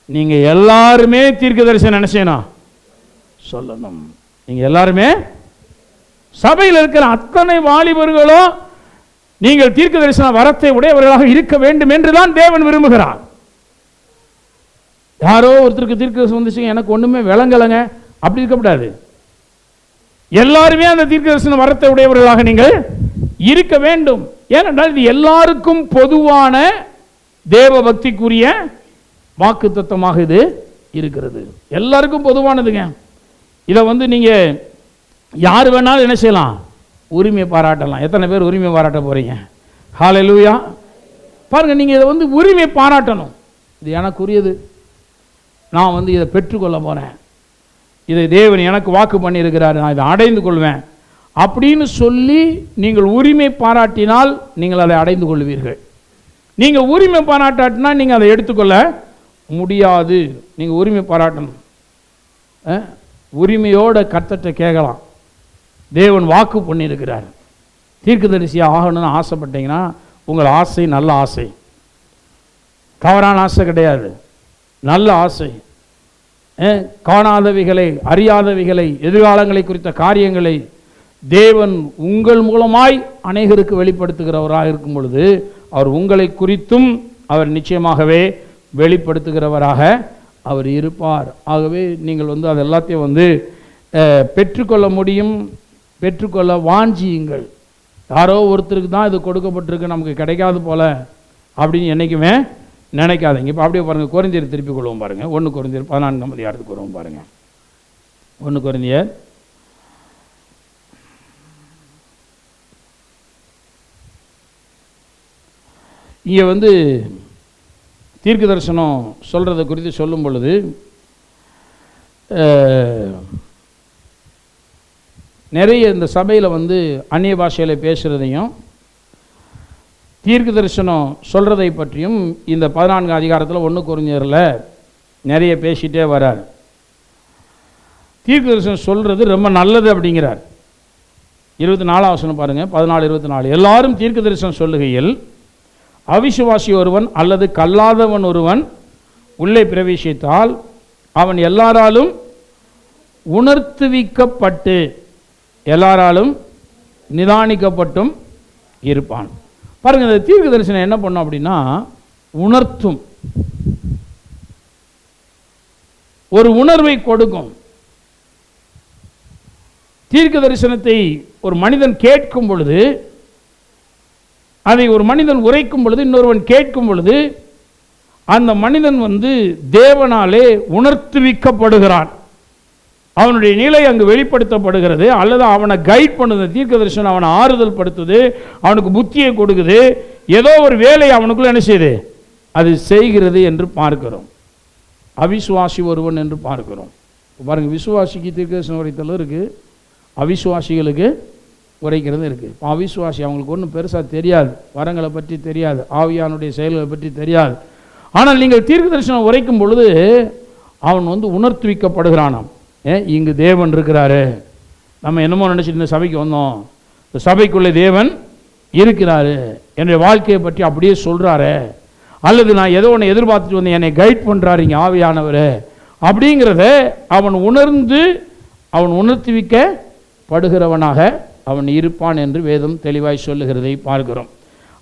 S1: நீங்கள் எல்லாருமே தீர்க்க தரிசனம் என்ன செய்யணும், சொல்லணும். நீங்கள் எல்லாருமே, சபையில் இருக்கிற அத்தனை வாலிபர்களும் நீங்கள் தீர்க்க தரிசன வரத்தை உடையவர்களாக இருக்க வேண்டும் என்றுதான் தேவன் விரும்புகிறார். யாரோ ஒருத்தருக்கு தீர்க்க தரிசனம் வந்துச்சு, எனக்கு ஒண்ணுமே விளங்கலைங்க, அப்படி இருக்கக்கூடாது. எல்லாருமே அந்த தீர்க்க தரிசன வரத்தை உடையவர்களாக நீங்கள் இருக்க வேண்டும். ஏனென்றால் இது எல்லாருக்கும் பொதுவான தேவ பக்திக்குரிய வாக்கு தத்துவமாக இது இருக்கிறது. எல்லாருக்கும் பொதுவானதுங்க. இதை வந்து நீங்க யார் வேணாலும் என்ன செய்யலாம், உரிமை பாராட்டலாம். எத்தனை பேர் உரிமை பாராட்ட போறீங்க? ஹல்லேலூயா. பாருங்க, நீங்க இதை வந்து உரிமை பாராட்டணும். இது எனக்குரியது, நான் வந்து இதை பெற்றுக்கொள்ள போறேன், இதை தேவன் எனக்கு வாக்கு பண்ணி இருக்கிறார், நான் இதை அடைந்து கொள்வேன் அப்படின்னு சொல்லி நீங்கள் உரிமை பாராட்டினால் நீங்கள் அதை அடைந்து கொள்வீர்கள். நீங்க உரிமை பாராட்டாட்டினா நீங்க அதை எடுத்துக்கொள்ள முடியாது. நீங்க உரிமை பாராட்டணும். உரிமையோட கர்த்தர்ட்ட கேட்கலாம். தேவன் வாக்கு பண்ணியிருக்கிறார், தீர்க்கதரிசியாக ஆகணும்னு ஆசைப்பட்டீங்கன்னா உங்கள் ஆசை நல்ல ஆசை, தவறான ஆசை கிடையாது, நல்ல ஆசை. காணாதவைகளை, அறியாதவைகளை, எதிர்காலங்களை குறித்த காரியங்களை தேவன் உங்கள் மூலமாய் அநேகருக்கு வெளிப்படுத்துகிறவராக இருக்கும் பொழுது அவர் உங்களை குறித்தும் அவர் நிச்சயமாகவே வெளிப்படுத்துகிறவராக அவர் இருப்பார். ஆகவே நீங்கள் வந்து அது எல்லாத்தையும் வந்து பெற்றுக்கொள்ள முடியும், பெற்றுக்கொள்ள வாஞ்சியுங்கள். யாரோ ஒருத்தருக்கு தான் இது கொடுக்கப்பட்டிருக்கு, நமக்கு கிடைக்காது போல அப்படின்னு என்றைக்குமே நினைக்காதீங்க. இப்போ அப்படியே பாருங்கள், கொரிந்தியர் திருப்பிக் கொள்வோம் பாருங்கள். 1 கொரிந்தியர் 14ஆம் அதிகாரத்துக்கு வருவோம் பாருங்கள். 1 கொரிந்தியர் இங்கே வந்து தீர்க்க தரிசனம் சொல்கிறத குறித்து சொல்லும் பொழுது நிறைய இந்த சபையில் வந்து அந்நிய பாஷையில் பேசுகிறதையும் தீர்க்க தரிசனம் சொல்கிறதை பற்றியும் இந்த 14 அதிகாரத்தில் 1 கொரிந்தியரில் நிறைய பேசிகிட்டே வரார். தீர்க்க தரிசனம் சொல்கிறது ரொம்ப நல்லது அப்படிங்கிறார். 24 வசனம் பாருங்கள், 14:24. எல்லாரும் தீர்க்க தரிசனம் சொல்லுகையில் அவிசுவாசி ஒருவன் அல்லது கல்லாதவன் ஒருவன் உள்ளே பிரவேசித்தால் அவன் எல்லாராலும் உணர்த்துவிக்கப்பட்டு எல்லாராலும் நிதானிக்கப்பட்டும் இருப்பான். பாருங்கள், இந்த தீர்க்க தரிசனம் என்ன பண்ணும் அப்படின்னா உணர்த்தும், ஒரு உணர்வை கொடுக்கும். தீர்க்க தரிசனத்தை ஒரு மனிதன் கேட்கும் பொழுது, அதை ஒரு மனிதன் உரைக்கும் பொழுது, இன்னொருவன் கேட்கும் பொழுது, அந்த மனிதன் வந்து தேவனாலே உணர்த்துவிக்கப்படுகிறான். அவனுடைய நிலை அங்கு வெளிப்படுத்தப்படுகிறது, அல்லது அவனை கைட் பண்ணுது. தீர்க்க தரிசனம் அவனை ஆறுதல் படுத்துது, அவனுக்கு புத்தியை கொடுக்குது, ஏதோ ஒரு வேலை அவனுக்குள்ள என்ன செய்யுது, அது செய்கிறது என்று பார்க்கிறோம். அவிசுவாசி ஒருவன் என்று பார்க்கிறோம். பாருங்கள், விசுவாசிக்கு தீர்க்க தரிசனம் உரைத்தலும் இருக்குது, அவிசுவாசிகளுக்கு உரைக்கிறது இருக்குது. இப்போ அவிசுவாசி அவங்களுக்கு ஒன்றும் பெருசாக தெரியாது, வரங்களை பற்றி தெரியாது, ஆவியானுடைய செயல்களை பற்றி தெரியாது. ஆனால் நீங்கள் தீர்க்க தரிசனம் உரைக்கும் பொழுது அவன் வந்து உணர்த்துவிக்கப்படுகிறானாம். இங்கு தேவன் இருக்கிறாரு, நம்ம என்னமோ நினச்சிட்டு இந்த சபைக்கு வந்தோம், இந்த சபைக்குள்ளே தேவன் இருக்கிறாரு, என்னுடைய வாழ்க்கையை பற்றி அப்படியே சொல்கிறாரு, அல்லது நான் ஏதோ ஒன்று எதிர்பார்த்துட்டு வந்தேன், என்னை கைட் பண்ணுறாரு இங்கே ஆவியானவர் அப்படிங்கிறத அவன் உணர்ந்து அவன் உணர்த்துவிக்கப்படுகிறவனாக அவன் இருப்பான் என்று வேதம் தெளிவாய் சொல்லுகிறதை பார்க்கிறோம்.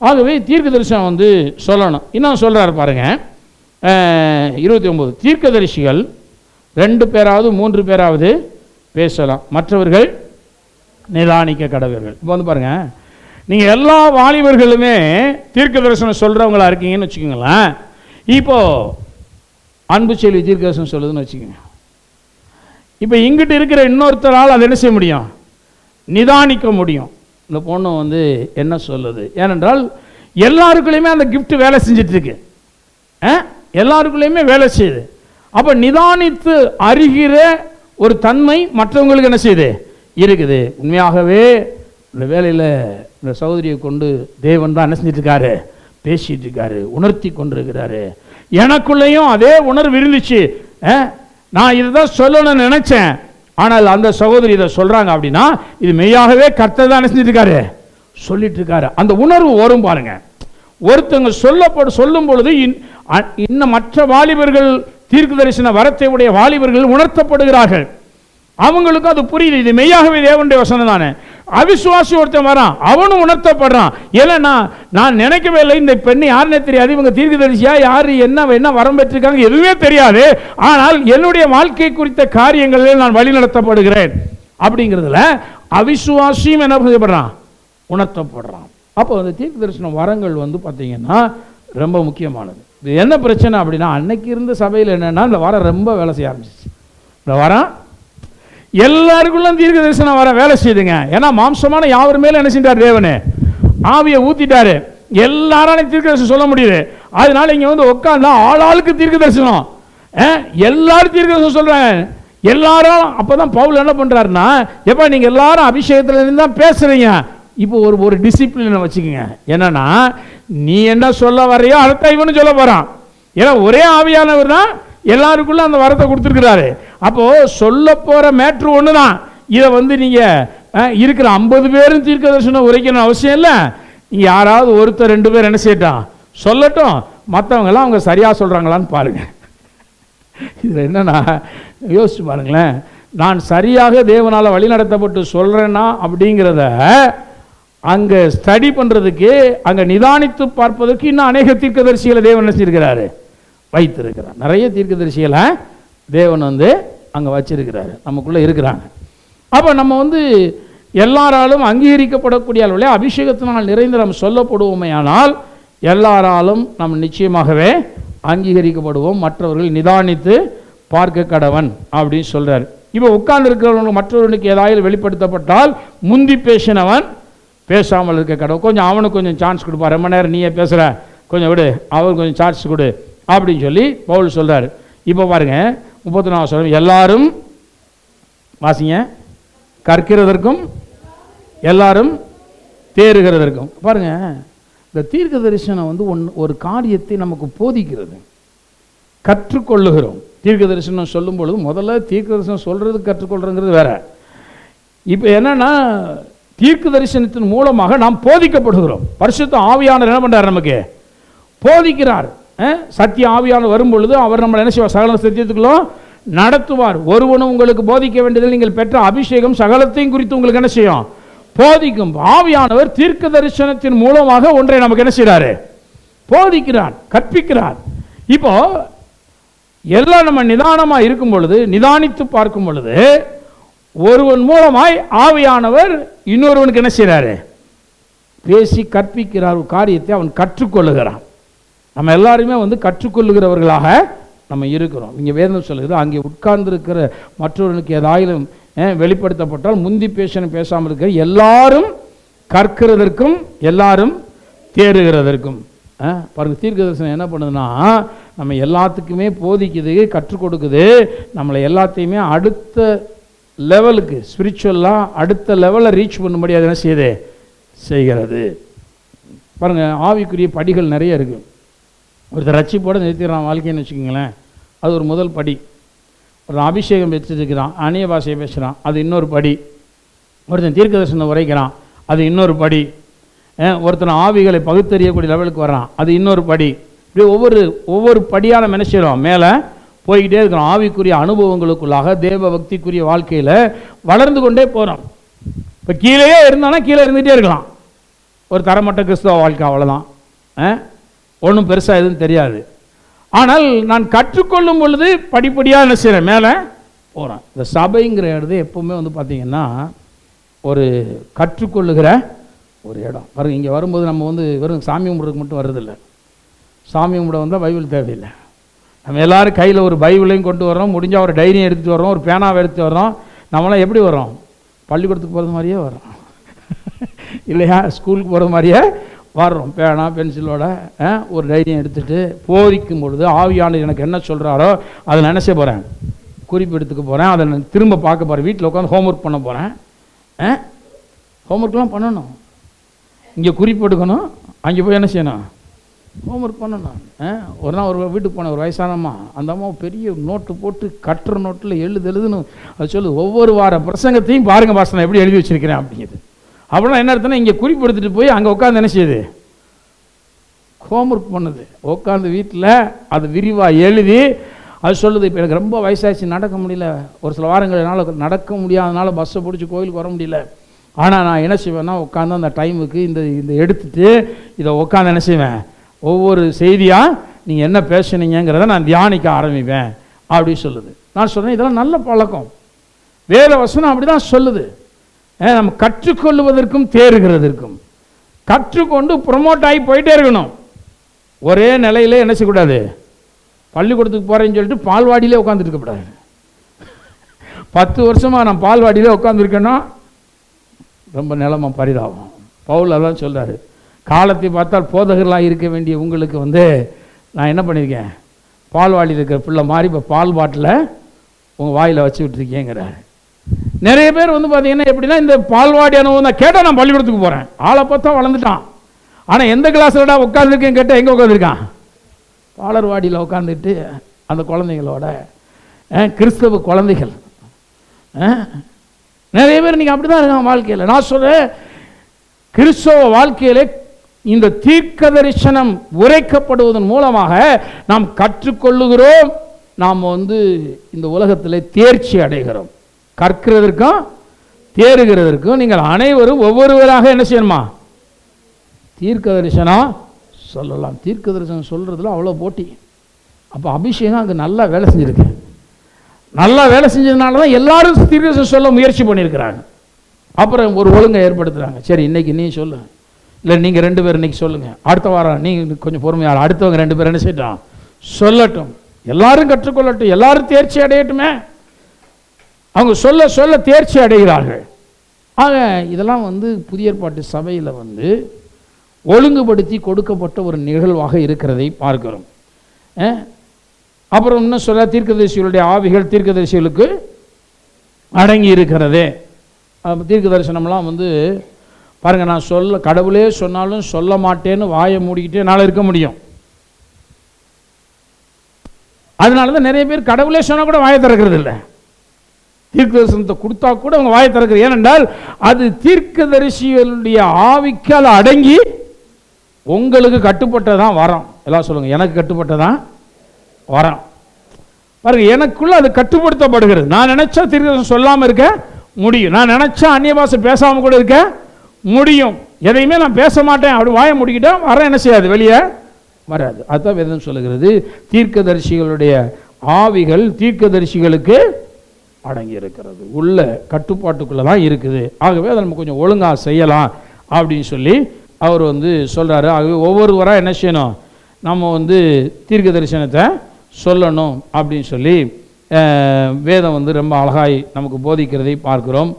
S1: ஆகவே தீர்க்க தரிசனம் வந்து சொல்லணும். இன்னும் சொல்கிறார் பாருங்கள், 29, தீர்க்கதரிசிகள் 2 பேராவது 3 பேராவது பேசலாம், மற்றவர்கள் நிதானிக்க கடவர்கள். இப்போ வந்து பாருங்கள், நீங்கள் எல்லா வாலிபர்களுமே தீர்க்க தரிசனம் சொல்கிறவங்களா இருக்கீங்கன்னு வச்சுக்கோங்களேன். இப்போது அன்பு செல்வி தீர்க்க தரிசனம் சொல்லுதுன்னு வச்சுக்கோங்க. இப்போ இங்கிட்டு இருக்கிற இன்னொருத்தரால் அதை என்ன செய்ய முடியும், நிதானிக்க முடியும். இந்த பொண்ணு வந்து என்ன சொல்லுது, ஏனென்றால் எல்லாருக்குள்ளேயுமே அந்த கிஃப்ட் வேலை செஞ்சிட்ருக்கு, எல்லாருக்குள்ளேயுமே வேலை செய்யுது. அப்போ நிதானித்து அறிகிற ஒரு தன்மை மற்றவங்களுக்கு என்ன செய்யுது, இருக்குது. உண்மையாகவே இந்த வேலையில் இந்த சகோதரியை கொண்டு தேவன் தான் என்ன செஞ்சிட்ருக்காரு, பேசிகிட்டு இருக்காரு, உணர்த்தி கொண்டிருக்கிறாரு. எனக்குள்ளேயும் அதே உணர்வு இருந்துச்சு, நான் இதுதான் சொல்லணும்னு நினச்சேன், ஆனால் அந்த சகோதரி இதை சொல்கிறாங்க அப்படின்னா இது மெய்யாகவே கர்த்தர் தான் என்ன செஞ்சிட்ருக்காரு, சொல்லிட்டு இருக்காரு. அந்த உணர்வு வரும் பாருங்க. ஒருத்தங்க சொல்லும் பொழுது இன்னும் மற்ற வாலிபர்கள், தீர்க்க தரிசன வரத்தை உடைய வாலிபர்கள் உணர்த்தப்படுகிறார்கள். அவங்களுக்கும் அது புரியுது, இது மெய்யாகவே தேவனுடைய வசனம் தானே. அவிசுவாசி ஒருத்தன் வரான், அவனும் உணர்த்தப்படுறான். ஏன்னா நான் நினைக்கவே இல்லை, இந்த பெண்ணை யாருன்னே தெரியாது, இவங்க தீர்க்கதரிசியா யாரு, என்ன வரம் பெற்றிருக்காங்க எதுவுமே தெரியாது, ஆனால் என்னுடைய வாழ்க்கை குறித்த காரியங்களில் நான் வழி நடத்தப்படுகிறேன் அப்படிங்கிறதுல அவிசுவாசியும் என்ன செய்யப்படுறான், உணர்த்தப்படுறான். அப்போ அந்த தீர்க்க தரிசன வரங்கள் வந்து பார்த்தீங்கன்னா ரொம்ப முக்கியமானது. இது என்ன பிரச்சனை அப்படின்னா, அன்னைக்கு இருந்த சபையில் என்னன்னா இந்த வாரம் ரொம்ப வேலை செய்ய ஆரம்பிச்சிச்சு. இந்த வாரம் எல்லாருக்குள்ள தீர்க்க தரிசனம் வர வேலை செய்யுதுங்க. ஏன்னா மாம்சமான யாவர் மேல என்ன செஞ்சார், தேவனே ஆவியை ஊத்திட்டாரு, எல்லாராலையும் தீர்க்க தரிசனம் சொல்ல முடியுது. அதனால இங்க வந்து உட்கார்ந்தா ஆளாளுக்கு தீர்க்க தரிசனம், எல்லாரும் தீர்க்க தரிசனம் சொல்றாங்க எல்லாரும். அப்பதான் பவுல் என்ன பண்றாருன்னா, எப்ப நீங்க எல்லாரும் அபிஷேகத்துல இருந்து தான் பேசுறீங்க, இப்போ ஒரு டிசிப்ளினை வச்சுக்கோங்க. என்னன்னா நீ என்ன சொல்ல வரையோ அடுத்த இவனு சொல்ல போறான். ஏன்னா ஒரே ஆவியானவர் தான் எல்லாருக்குள்ள அந்த வரத்தை கொடுத்துருக்கிறாரு. அப்போ சொல்ல போற மேட்ரு ஒண்ணுதான். இதை வந்து நீங்க இருக்கிற 50 பேரும் தீர்க்க தரிசனம் உரைக்கணும் அவசியம் இல்லை. நீங்க யாராவது ஒருத்தர் 2 பேர் என்ன செய்யட்டும், சொல்லட்டும், மற்றவங்க எல்லாம் அவங்க சரியா சொல்றாங்களான்னு பாருங்க. இதுல என்னன்னா யோசிச்சு பாருங்களேன், நான் சரியாக தேவனால வழி நடத்தப்பட்டு சொல்றேன்னா அப்படிங்கிறத அங்க ஸ்டடி பண்றதுக்கு, அங்க நிதானித்து பார்ப்பதற்கு இன்னும் அநேக தீர்க்கதரிசிகளை தேவன் என்ன செய்திருக்கிறாரு, வைத்திருக்கிறார். நிறைய தீர்க்கதரிசிகளை தேவன் வந்து அங்கே வச்சிருக்கிறாரு, நமக்குள்ளே இருக்கிறாங்க. அப்போ நம்ம வந்து எல்லாராலும் அங்கீகரிக்கப்படக்கூடிய அளவில் அபிஷேகத்தினால் நிறைந்து நம்ம சொல்லப்படுவோமே, ஆனால் எல்லாராலும் நம்ம நிச்சயமாகவே அங்கீகரிக்கப்படுவோம். மற்றவர்கள் நிதானித்து பார்க்க கடவன் அப்படின்னு சொல்கிறார். இப்போ உட்கார்ந்து இருக்கிறவனுக்கு மற்றவர்களுக்கு ஏதாவது வெளிப்படுத்தப்பட்டால் முந்தி பேசினவன் பேசாமல் இருக்க கடவுள், கொஞ்சம் அவனுக்கு கொஞ்சம் சான்ஸ் கொடுப்பா. ரொம்ப நேரம் நீயே பேசுகிற, கொஞ்சம் விடு, அவர் கொஞ்சம் சார்ஜ் கொடு அப்படின்னு சொல்லி பவுல் சொல்கிறார். இப்போ பாருங்கள் 34 சொல்ல, எல்லாரும் வாசிங்க, கற்கிறதற்கும் எல்லாரும் தேறுகிறதற்கும். பாருங்க, இந்த தீர்க்க தரிசனம் வந்து ஒரு காரியத்தை நமக்கு போதிக்கிறது, கற்றுக்கொள்ளுகிறோம். தீர்க்க தரிசனம் சொல்லும் பொழுது முதல்ல தீர்க்க தரிசனம் சொல்றது கற்றுக்கொள்றதுங்கிறது வேற. இப்போ என்னன்னா, தீர்க்க தரிசனத்தின் மூலமாக நாம் போதிக்கப்படுகிறோம். பரிசுத்த ஆவியானவர் என்ன பண்றார்? நமக்கு போதிக்கிறார். சத்திய ஆவியானவர் வரும் பொழுது அவர் நம்மளை என்ன செய்வார்? சகல சத்தியத்துக்குள்ளும் நடத்துவார். ஒருவனும் உங்களுக்கு போதிக்க வேண்டியதில் நீங்கள் பெற்ற அபிஷேகம் சகலத்தையும் குறித்து உங்களுக்கு என்ன செய்யும்? போதிக்கும். ஆவியானவர் தீர்க்க தரிசனத்தின் மூலமாக ஒன்றை நமக்கு என்ன செய்றாரு? போதிக்கிறார், கற்பிக்கிறார். இப்போ எல்லாம் நம்ம நிதானமா இருக்கும் பொழுது, நிதானித்து பார்க்கும் பொழுது, ஒருவன் மூலமாய் ஆவியானவர் இன்னொருவனுக்கு என்ன செய்றாரு? பேசி கற்பிக்கிறார். ஒரு காரியத்தை அவன் கற்றுக்கொள்ளுகிறான். நம்ம எல்லாருமே வந்து கற்றுக்கொள்ளுகிறவர்களாக நம்ம இருக்கிறோம். இங்கே வேதம் சொல்லுது, அங்கே உட்கார்ந்திருக்கிற மற்றவர்களுக்கு ஏதாயிலும் வெளிப்படுத்தப்பட்டால் முந்தி பேசாமல் இருக்கிற எல்லாரும் கற்கிறதற்கும் எல்லாரும் தேறுகிறதற்கும். பாருங்க, தீர்க்க தரிசனம் என்ன பண்ணுதுன்னா, நம்ம எல்லாத்துக்குமே போதிக்குது, கற்றுக் கொடுக்குது. நம்மளை எல்லாத்தையுமே அடுத்த லெவலுக்கு ஸ்பிரிச்சுவலாக அடுத்த லெவலில் ரீச் பண்ணும்படி அது என்ன செய்கிறது. பாருங்கள், ஆவிக்குரிய படிகள் நிறைய இருக்குது. ஒருத்தர் ரட்சிப்போடு நிறுத்திடுறான் வாழ்க்கைன்னு வச்சுக்கோங்களேன், அது ஒரு முதல் படி. ஒரு அபிஷேகம் வச்சுருக்கிறான், அந்நிய பாஷையை பேசுகிறான், அது இன்னொரு படி. ஒருத்தன் தீர்க்க தரிசனம் உரைக்கிறான், அது இன்னொரு படி. ஒருத்தன் ஆவிகளை பகுத்தறியக்கூடிய லெவலுக்கு வர்றான், அது இன்னொரு படி. இப்படி ஒவ்வொரு படியான மனுஷரும் மேலே போய்கிட்டே இருக்கிறோம். ஆவிக்குரிய அனுபவங்களுக்குள்ளாக தேவ பக்திக்குரிய வாழ்க்கையில் வளர்ந்து கொண்டே போகிறோம். இப்போ கீழேயே இருந்தானா கீழே இருந்துகிட்டே இருக்கலாம். ஒரு தரமட்ட கிறிஸ்தவ வாழ்க்கை, அவ்வளோதான். ஒன்றும் பெருசாக எதுவும் தெரியாது. ஆனால் நான் கற்றுக்கொள்ளும் பொழுது படிப்படியாக என்ன செய்கிறேன்? மேலே போகிறேன். இந்த சபைங்கிற இடத்து எப்போவுமே வந்து பார்த்திங்கன்னா ஒரு கற்றுக்கொள்ளுகிற ஒரு இடம். பாருங்கள், இங்கே வரும்போது நம்ம வந்து வெறும் சாமி கும்பிட்றதுக்கு மட்டும் வர்றதில்லை. சாமி கும்பிட வந்தால் பைபிள் தேவையில்லை. நம்ம எல்லோரும் கையில் ஒரு பைபிளையும் கொண்டு வரோம், முடிஞ்சால் ஒரு டைரியும் எடுத்துகிட்டு வரோம், ஒரு பேனாவை எடுத்துகிட்டு வரோம். நம்மளாம் எப்படி வரோம்? பள்ளிக்கூடத்துக்கு போகிறது மாதிரியே வரோம் இல்லையா? ஸ்கூலுக்கு போகிறது மாதிரியே வர்றோம். பேனா பென்சிலோட ஒரு டைரியம் எடுத்துகிட்டு போதிக்கும் பொழுது ஆவியானவர் எனக்கு என்ன சொல்கிறாரோ அதை நினச்ச போகிறேன், குறிப்பு எடுத்துக்க போகிறேன், அதை நான் திரும்ப பார்க்க போகிறேன். வீட்டில் உட்காந்து ஹோம்ஒர்க் பண்ண போகிறேன். ஹோம்ஒர்க்லாம் பண்ணணும். இங்கே குறிப்பு எடுக்கணும், அங்கே போய் என்ன செய்யணும்? ஹோம்ஒர்க் பண்ணணும். ஒரு நாள் ஒரு வீட்டுக்கு போன ஒரு வயசானம்மா, அந்த அம்மா பெரிய நோட்டு போட்டு கட்டுற நோட்டில் எழுதுன்னு அது சொல்லு, ஒவ்வொரு வார பிரசங்கத்தையும் பாருங்கள் பாஸ் நான் எப்படி எழுதி வச்சுருக்கிறேன் அப்படிங்கிறது. அப்படின்னா என்ன அர்த்தம்னா, இங்கே குறிப்பு எடுத்துகிட்டு போய் அங்கே உட்காந்து என்ன செய்யுது? ஹோம்ஒர்க் பண்ணுது. உட்காந்து வீட்டில் அது விரிவாக எழுதி அது சொல்லுது. இப்போ எனக்கு ரொம்ப வயசாகிடுச்சு, நடக்க முடியல, ஒரு சில வாரங்கள் என்னால் நடக்க முடியாதனால பஸ்ஸை பிடிச்சி கோயிலுக்கு வர முடியல. ஆனால் நான் என்ன செய்வேன்னா, உட்காந்து அந்த டைமுக்கு இந்த எடுத்துகிட்டு இதை உட்காந்து என்ன செய்வேன்? ஒவ்வொரு செய்தியாக நீங்கள் என்ன பேசுனீங்கிறத நான் தியானிக்க ஆரம்பிப்பேன் அப்படி சொல்லுது. நான் சொல்கிறேன், இதெல்லாம் நல்ல பழக்கம். வேத வசனம் அப்படி தான் சொல்லுது. நம்ம கற்றுக்கொள்வதற்கும் தேறுகிறதற்கும் கற்றுக்கொண்டு ப்ரொமோட் ஆகி போயிட்டே இருக்கணும். ஒரே நிலையிலே என்ன செய்யக்கூடாது? பள்ளிக்கூடத்துக்கு போகிறேன்னு சொல்லிட்டு பால்வாடியிலே உட்காந்துட்டு இருக்கக்கூடாது. 10 வருஷமாக நான் பால்வாடியிலே உட்காந்துருக்கேன்னா ரொம்ப நிலமா பரிதாபம். பவுல் அதான் சொல்கிறாரு, காலத்தை பார்த்தால் போதகர்களாக இருக்க வேண்டிய உங்களுக்கு வந்து நான் என்ன பண்ணியிருக்கேன்? பால்வாடியில் இருக்கிற பிள்ளை மாதிரி இப்போ பால் பாட்டில் உங்கள் வாயில் வச்சு விட்டுருக்கேங்கிறாரு. நிறைய பேர் வந்து பார்த்தீங்கன்னா எப்படின்னா, இந்த பால்வாடி அனுபவம் தான் கேட்டால் நான் பள்ளிக்கூடத்துக்கு போகிறேன், ஆளை பார்த்தா வளர்ந்துட்டான். ஆனால் எந்த கிளாஸ்லடா உட்காந்துருக்கேன்னு கேட்டால் எங்கே உட்காந்துருக்கான்? பாலர்வாடியில் உட்காந்துட்டு அந்த குழந்தைங்களோட கிறிஸ்தவ குழந்தைகள் நிறைய பேர் நீங்கள் அப்படி தான் இருக்காங்க வாழ்க்கையில். நான் சொல்கிறேன், கிறிஸ்தவ வாழ்க்கையில் இந்த தீர்க்க தரிசனம் உரைக்கப்படுவதன் மூலமாக நாம் கற்றுக்கொள்ளுகிறோம். நாம் வந்து இந்த உலகத்தில் தேர்ச்சி அடைகிறோம். கற்கிறதற்கும் தேறுகிறதற்கும் நீங்கள் அனைவரும் ஒவ்வொருவராக என்ன செய்யணுமா? தீர்க்க தரிசனம் சொல்லலாம். தீர்க்க தரிசனம் சொல்கிறதுல அவ்வளோ போட்டி. அப்போ அபிஷேகம் அங்கே நல்லா வேலை செஞ்சுருக்கு. நல்லா வேலை செஞ்சதுனால தான் எல்லாரும் தீர்க்க தரிசனம் சொல்ல முயற்சி பண்ணியிருக்கிறாங்க. அப்புறம் ஒரு ஒழுங்கை ஏற்படுத்துகிறாங்க. சரி, இன்றைக்கி நீ சொல்லு, இல்லை நீங்கள் 2 பேர் இன்றைக்கி சொல்லுங்கள், அடுத்த வாரம் நீங்கள் கொஞ்சம் பொறுமையாக அடுத்தவங்க 2 பேர் என்ன செய்யட்டும், சொல்லட்டும், எல்லாரும் கற்றுக்கொள்ளட்டும், எல்லாரும் தேர்ச்சி அடையட்டுமே. அவங்க சொல்ல சொல்ல தேர்ச்சி அடைகிறார்கள். ஆக இதெல்லாம் வந்து புதிய ஏற்பாட்டு சபையில் வந்து ஒழுங்குபடுத்தி கொடுக்கப்பட்ட ஒரு நிகழ்வாக இருக்கிறதை பார்க்கிறோம். அப்புறம் இன்னும் சொல்ல, தீர்க்கதரிசிகளுடைய ஆவிகள் தீர்க்கதரிசிகளுக்கு அடங்கி இருக்கிறதே. தீர்க்க தரிசனம்லாம் வந்து பாருங்கள், நான் கடவுளே சொன்னாலும் சொல்ல மாட்டேன்னு வாயை மூடிக்கிட்டே என்னால் இருக்க முடியும். அதனால தான் நிறைய பேர் கடவுளே சொன்னால் கூட வாயை திறக்கிறது இல்லை. தீர்க்க தரிசனத்தை கொடுத்தா கூட அவங்க வாயை திறக்கிறது. ஏனென்றால் அது தீர்க்கதரிசிகளுடைய ஆவிக்கால் அடங்கி உங்களுக்கு கட்டுப்பட்டதான் வரம். எல்லாம் சொல்லுங்க, எனக்கு கட்டுப்பட்டதான் வரம். பாருங்க, எனக்குள்ள அது கட்டுப்படுத்தப்படுகிறது. நான் நினைச்சா தீர்க்கதரிசனம் சொல்லாமல் இருக்க முடியும். நான் நினைச்சா அந்நிய பாஷை பேசாமல் கூட இருக்க முடியும். எதையுமே நான் பேச மாட்டேன் அப்படி வாயை முடிக்கிட்டா வர என்ன செய்யாது, வெளியே வராது. அதுதான் வேதம் சொல்லுகிறது, தீர்க்கதரிசிகளுடைய ஆவிகள் தீர்க்கதரிசிகளுக்கு அடங்கி இருக்கிறது, உள்ள கட்டுப்பாட்டுக்குள்ள தான் இருக்குது. ஆகவே அதை நம்ம கொஞ்சம் ஒழுங்காக செய்யலாம் அப்படின்னு சொல்லி அவர் வந்து சொல்றாரு. ஆகவே ஒவ்வொருவராக என்ன செய்யணும், நம்ம வந்து தீர்க்க தரிசனத்தை சொல்லணும் அப்படின்னு சொல்லி வேதம் வந்து ரொம்ப அழகாய் நமக்கு போதிக்கிறதை பார்க்கிறோம்.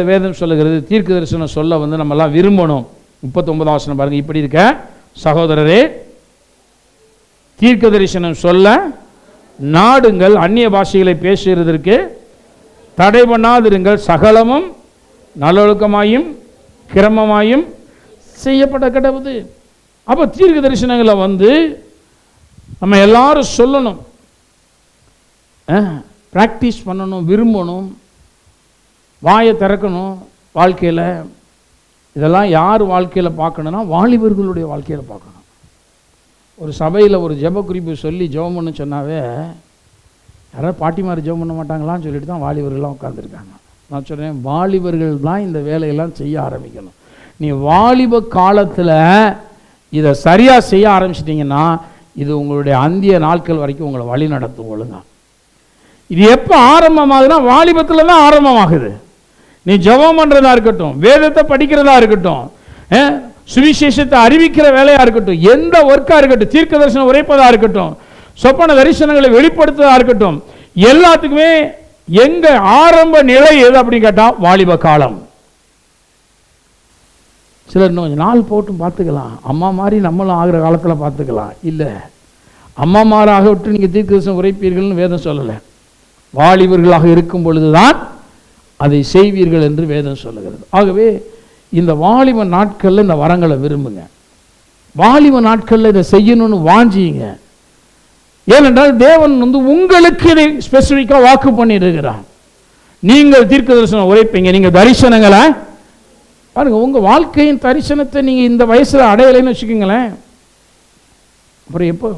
S1: வேதம் சொல்லுகிறது, தீர்க்க தரிசனம் சொல்ல வந்து நம்மெல்லாம் விரும்பணும். 39 வசனம் பாருங்க, இப்படி இருக்க சகோதரரே, தீர்க்க தரிசனம் சொல்ல நாடுங்கள், அந்நிய பாஷைகளை பேசுகிறதற்கு தடை பண்ணாதிருங்கள், சகலமும் நல்லொழுக்கமாயும் கிரமமாயும் செய்யப்பட கடவுது. அப்போ தீர்க்க தரிசனங்களை வந்து நம்ம எல்லாரும் சொல்லணும், ப்ராக்டிஸ் பண்ணணும், விரும்பணும், வாயை திறக்கணும் வாழ்க்கையில். இதெல்லாம் யார் வாழ்க்கையில் பார்க்கணுன்னா வாலிபர்களுடைய வாழ்க்கையில் பார்க்கணும். ஒரு சபையில் ஒரு ஜெப குறிப்பு சொல்லி ஜெபம் பண்ண சொன்னாவே யாராவது பாட்டிமார் ஜெபம் பண்ண மாட்டாங்களான்னு சொல்லிட்டு தான் வாலிபர்கள்லாம் உட்காந்துருக்காங்க. நான் சொல்கிறேன், வாலிபர்கள் தான் இந்த வேலையெல்லாம் செய்ய ஆரம்பிக்கணும். நீ வாலிப காலத்தில் இதை சரியாக செய்ய ஆரம்பிச்சிட்டிங்கன்னா இது உங்களுடைய அந்திய நாட்கள் வரைக்கும் உங்களை வழி நடத்தும். ஒழுங்கா இது எப்போ ஆரம்பமாகுதுன்னா வாலிபத்தில் தான் ஆரம்பமாகுது. நீ ஜெபம் பண்ணுறதா இருக்கட்டும், வேதத்தை படிக்கிறதா இருக்கட்டும், சுவிசேஷத்தை அறிவிக்கிற வேலையாக இருக்கட்டும், எந்த ஒர்க்காக இருக்கட்டும், தீர்க்க தரிசனம் உரைப்பதாக இருக்கட்டும், சொப்பன தரிசனங்களை வெளிப்படுத்துவதாக இருக்கட்டும், எல்லாத்துக்குமே எங்க ஆரம்ப நிலை எது அப்படின்னு கேட்டால் வாலிப காலம். சிலர் இன்னும் நாள் போட்டும் பார்த்துக்கலாம், அம்மா மாதிரி நம்மளும் ஆகிற காலத்தில் பார்த்துக்கலாம். இல்லை, அம்மா மாறாக விட்டு நீங்கள் தீர்க்க தரிசனம் உரைப்பீர்கள்னு வேதம் சொல்லலை. வாலிபர்களாக இருக்கும் பொழுதுதான் அதை செய்வீர்கள் என்று வேதம் சொல்லுகிறது. ஆகவே இந்த வாலிப நாட்களில் இந்த வரங்களை விரும்புங்க, வாலிப நாட்களில் இதை செய்யணும்னு வாஞ்சிங்க. ஏனென்றால் தேவன் வந்து உங்களுக்கு இதை ஸ்பெசிஃபிக்காக வாக்கு பண்ணியிருக்கிறார். நீங்கள் தீர்க்க தரிசனம் உரைப்பீங்க, நீங்கள் தரிசனங்களை பாருங்க, உங்கள் வாழ்க்கையின் தரிசனத்தை நீங்கள் இந்த வயசில் அடையலைன்னு வச்சுக்கோங்களேன். அப்புறம் எப்போ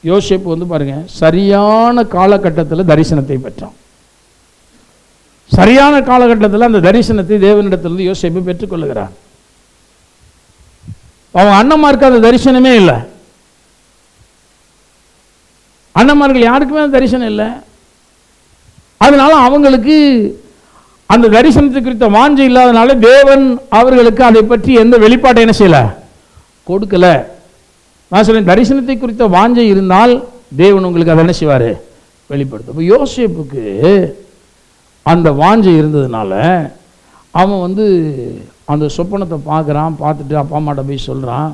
S1: யோசேப்பு வந்து பாருங்க, சரியான காலகட்டத்தில் தரிசனத்தை பெற்றான். சரியான காலகட்டத்தில் அந்த தரிசனத்தை தேவனிடத்திலிருந்து யோசேப்பு பெற்றுக்கொள்ளுகிறார். அவங்க அண்ணன்மாருக்கு அந்த தரிசனமே இல்லை. அண்ணன்மார்கள் யாருக்குமே அந்த தரிசனம் இல்லை. அதனால அவங்களுக்கு அந்த தரிசனத்தை குறித்த வாஞ்சை இல்லாதனால தேவன் அவர்களுக்கு அதை பற்றி எந்த வெளிப்பாட்டை என்ன செய்யல, கொடுக்கல. நான் சொல்றேன், தரிசனத்தை குறித்த வாஞ்சை இருந்தால் தேவன் உங்களுக்கு அதை என்ன செய்வார், வெளிப்படுத்தும். இப்போ யோசேப்புக்கு அந்த வாஞ்சை இருந்ததுனால அவன் வந்து அந்த சொப்பனத்தை பார்க்குறான். பார்த்துட்டு அப்பா அம்மாட்ட போய் சொல்கிறான்,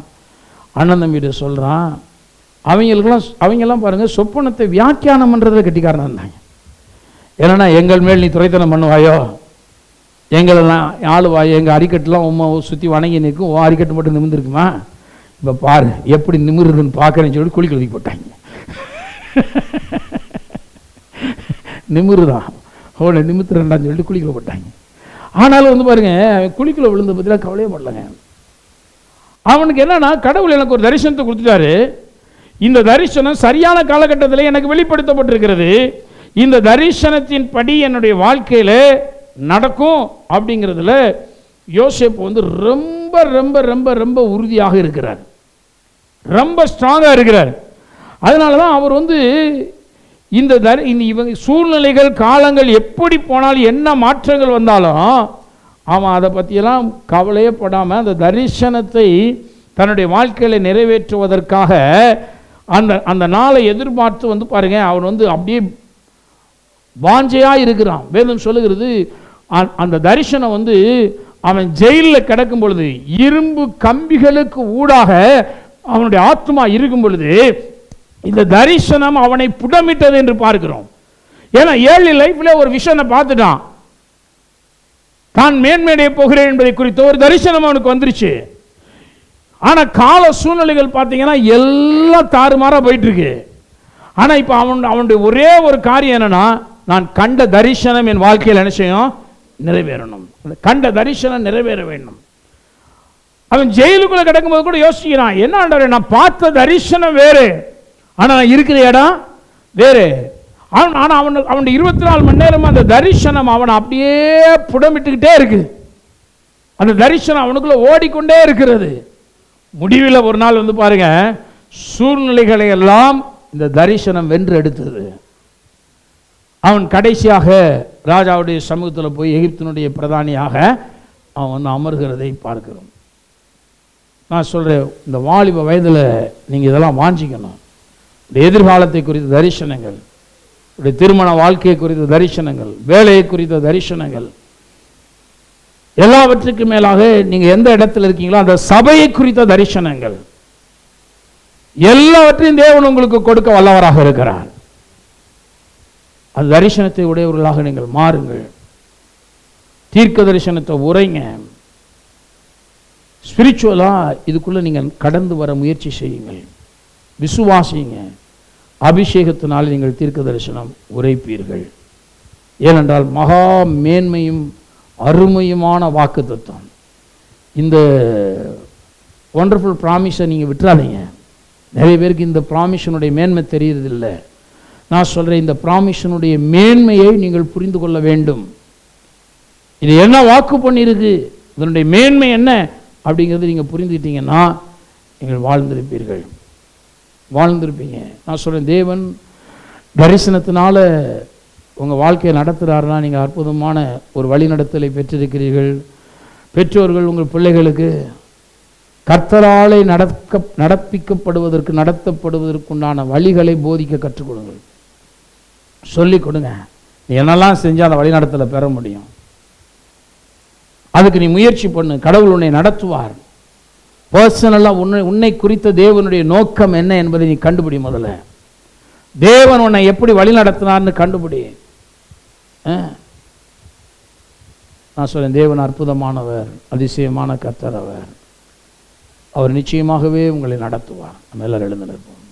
S1: அண்ணன் தம்பிகிட்ட சொல்கிறான். அவங்கெல்லாம் பாருங்கள், சொப்பனத்தை வியாக்கியானம் பண்ணுறதுல கட்டிக்காரனாக இருந்தாங்க. ஏன்னா எங்கள் மேல் நீ துரைத்தனம் பண்ணுவாயோ, எங்களெல்லாம் ஆளுவாயோ, எங்கள் அரிக்கட்டுலாம் உம்மா சுற்றி வணங்கி நிற்கும், ஓ அரிக்கட்டு மட்டும் நிமிர்ந்துருக்குமா, இப்போ பாரு எப்படி நிமிருதுன்னு பார்க்குறேன்னு சொல்லி குளிக்க எழுதி போட்டாங்க. நிமிருதான் அவனை நிமித்துறேன்டான்னு சொல்லிட்டு குளிக்கல போட்டாங்க. ஆனாலும் வந்து பாருங்க, குளிக்கல விழுந்த பற்றிலாம் கவலையே படலைங்க. அவனுக்கு என்னன்னா, கடவுள் எனக்கு ஒரு தரிசனத்தை கொடுத்துட்டாரு, இந்த தரிசனம் சரியான காலகட்டத்தில் எனக்கு வெளிப்படுத்தப்பட்டிருக்கிறது, இந்த தரிசனத்தின் படி என்னுடைய வாழ்க்கையில் நடக்கும் அப்படிங்கிறதுல யோசேப்பு வந்து ரொம்ப ரொம்ப ரொம்ப ரொம்ப உறுதியாக இருக்கிறார், ரொம்ப ஸ்ட்ராங்காக இருக்கிறார். அதனால தான் அவர் வந்து இந்த இவங்க சூழ்நிலைகள் காலங்கள் எப்படி போனாலும் என்ன மாற்றங்கள் வந்தாலும் அவன் அதை பற்றியெல்லாம் கவலையே படாமல் அந்த தரிசனத்தை தன்னுடைய வாழ்க்கையில் நிறைவேற்றுவதற்காக அந்த நாளை எதிர்பார்த்து வந்து பாருங்க, அவன் வந்து அப்படியே வாஞ்சையாக இருக்கிறான். வேதம் சொல்லுகிறது, அந்த தரிசனம் வந்து அவன் ஜெயிலில் கிடக்கும் பொழுது, இரும்பு கம்பிகளுக்கு ஊடாக அவனுடைய ஆத்மா இருக்கும் பொழுது இந்த தரிசனம் அவனை புடமிட்டது என்று பார்க்கிறோம். ஏன்னா ஏர்லி லைஃப்ல ஒரு விஷயம் பார்த்துட்டான். தான் மேன்மேடைய போகிறேன் என்பதை குறித்த ஒரு தரிசனம் அவனுக்கு வந்துருச்சு. ஆனா கால சூழ்நிலைகள் பார்த்தீங்கன்னா எல்லாம் தாறுமாறா போயிட்டு இருக்கு. ஆனா இப்ப அவனுடைய ஒரே ஒரு காரியம் என்னன்னா, நான் கண்ட தரிசனம் என் வாழ்க்கையில் என்ன செய்யும்? நிறைவேறணும். கண்ட தரிசனம் நிறைவேற வேண்டும். அவன் ஜெயிலுக்குள்ள கிடக்கும்போது கூட யோசிக்கிறான், என்ன ஆண்டவரே, நான் பார்த்த தரிசனம் வேறு, ஆனா நான் இருக்கிற இடம் வேறு. ஆனா அவனுடைய 24 மணி நேரம் அந்த தரிசனம் அவனை அப்படியே புடமிட்டுக்கிட்டே இருக்கு. அந்த தரிசனம் அவனுக்குள்ள ஓடிக்கொண்டே இருக்கிறது. முடிவில் ஒரு நாள் வந்து பாருங்க, சூழ்நிலைகளை எல்லாம் இந்த தரிசனம் வென்று எடுத்தது. அவன் கடைசியாக ராஜாவுடைய சமூகத்தில் போய் எகிப்தினுடைய பிரதானியாக அவன் வந்து அமர்கிறதை பார்க்கிறோம். நான் சொல்றேன், இந்த வாலிப வயதில் நீங்கள் இதெல்லாம் வாஞ்சிக்கணும். எதிர்காலத்தை குறித்த தரிசனங்கள், திருமண வாழ்க்கையை குறித்த தரிசனங்கள், வேலையை குறித்த தரிசனங்கள், எல்லாவற்றுக்கு மேலாக நீங்க எந்த இடத்துல இருக்கீங்களோ அந்த சபையை குறித்த தரிசனங்கள், எல்லாவற்றையும் தேவன் உங்களுக்கு கொடுக்க வல்லவராக இருக்கிறார். அந்த தரிசனத்தை உடையவர்களாக நீங்கள் மாறுங்கள். தீர்க்க தரிசனத்தை உரைங்க. ஸ்பிரிச்சுவலா இதுக்குள்ள நீங்க கடந்து வர முயற்சி செய்யுங்கள். விசுவாசிங்க. அபிஷேகத்தினால் நீங்கள் தீர்க்க தரிசனம் உரைப்பீர்கள். ஏனென்றால் மகா மேன்மையும் அருமையுமான வாக்குத்தத்தம். இந்த ஒண்டர்ஃபுல் ப்ராமிஸை நீங்கள் விட்டுறாதீங்க. நிறைய பேருக்கு இந்த ப்ராமிஷனுடைய மேன்மை தெரியறதில்லை. நான் சொல்கிறேன், இந்த ப்ராமிஷனுடைய மேன்மையை நீங்கள் புரிந்து கொள்ள வேண்டும். இது என்ன வாக்கு பண்ணியிருக்கு, இதனுடைய மேன்மை என்ன அப்படிங்கிறது நீங்கள் புரிந்துக்கிட்டீங்கன்னா நீங்கள் வாழ்ந்திருப்பீங்க. நான் சொல்கிறேன், தேவன் தரிசனத்தினால உங்கள் வாழ்க்கையை நடத்துகிறாருன்னா நீங்கள் அற்புதமான ஒரு வழிநடத்தலை பெற்றிருக்கிறீர்கள். பெற்றோர்கள் உங்கள் பிள்ளைகளுக்கு கர்த்தராலே நடத்தப்படுவதற்குண்டான வழிகளை போதிக்க கற்றுக் கொடுங்கள். சொல்லிக் கொடுங்க. நீ என்னெல்லாம் செஞ்சால் அந்த வழிநடத்தலை பெற முடியும். அதுக்கு நீ முயற்சி பண்ணு. கடவுள் உன்னை நடத்துவார். பர்சனலாக உன்னை குறித்த தேவனுடைய நோக்கம் என்ன என்பதை நீ கண்டுபிடி. முதல்ல தேவன் உன்னை எப்படி வழி நடத்தினார்னு கண்டுபிடி. நான் சொல்றேன், தேவன் அற்புதமானவர், அதிசயமான கர்த்தர் அவர் நிச்சயமாகவே உங்களை நடத்துவார். நம்ம எல்லாரும் எழுந்து நிற்போம்.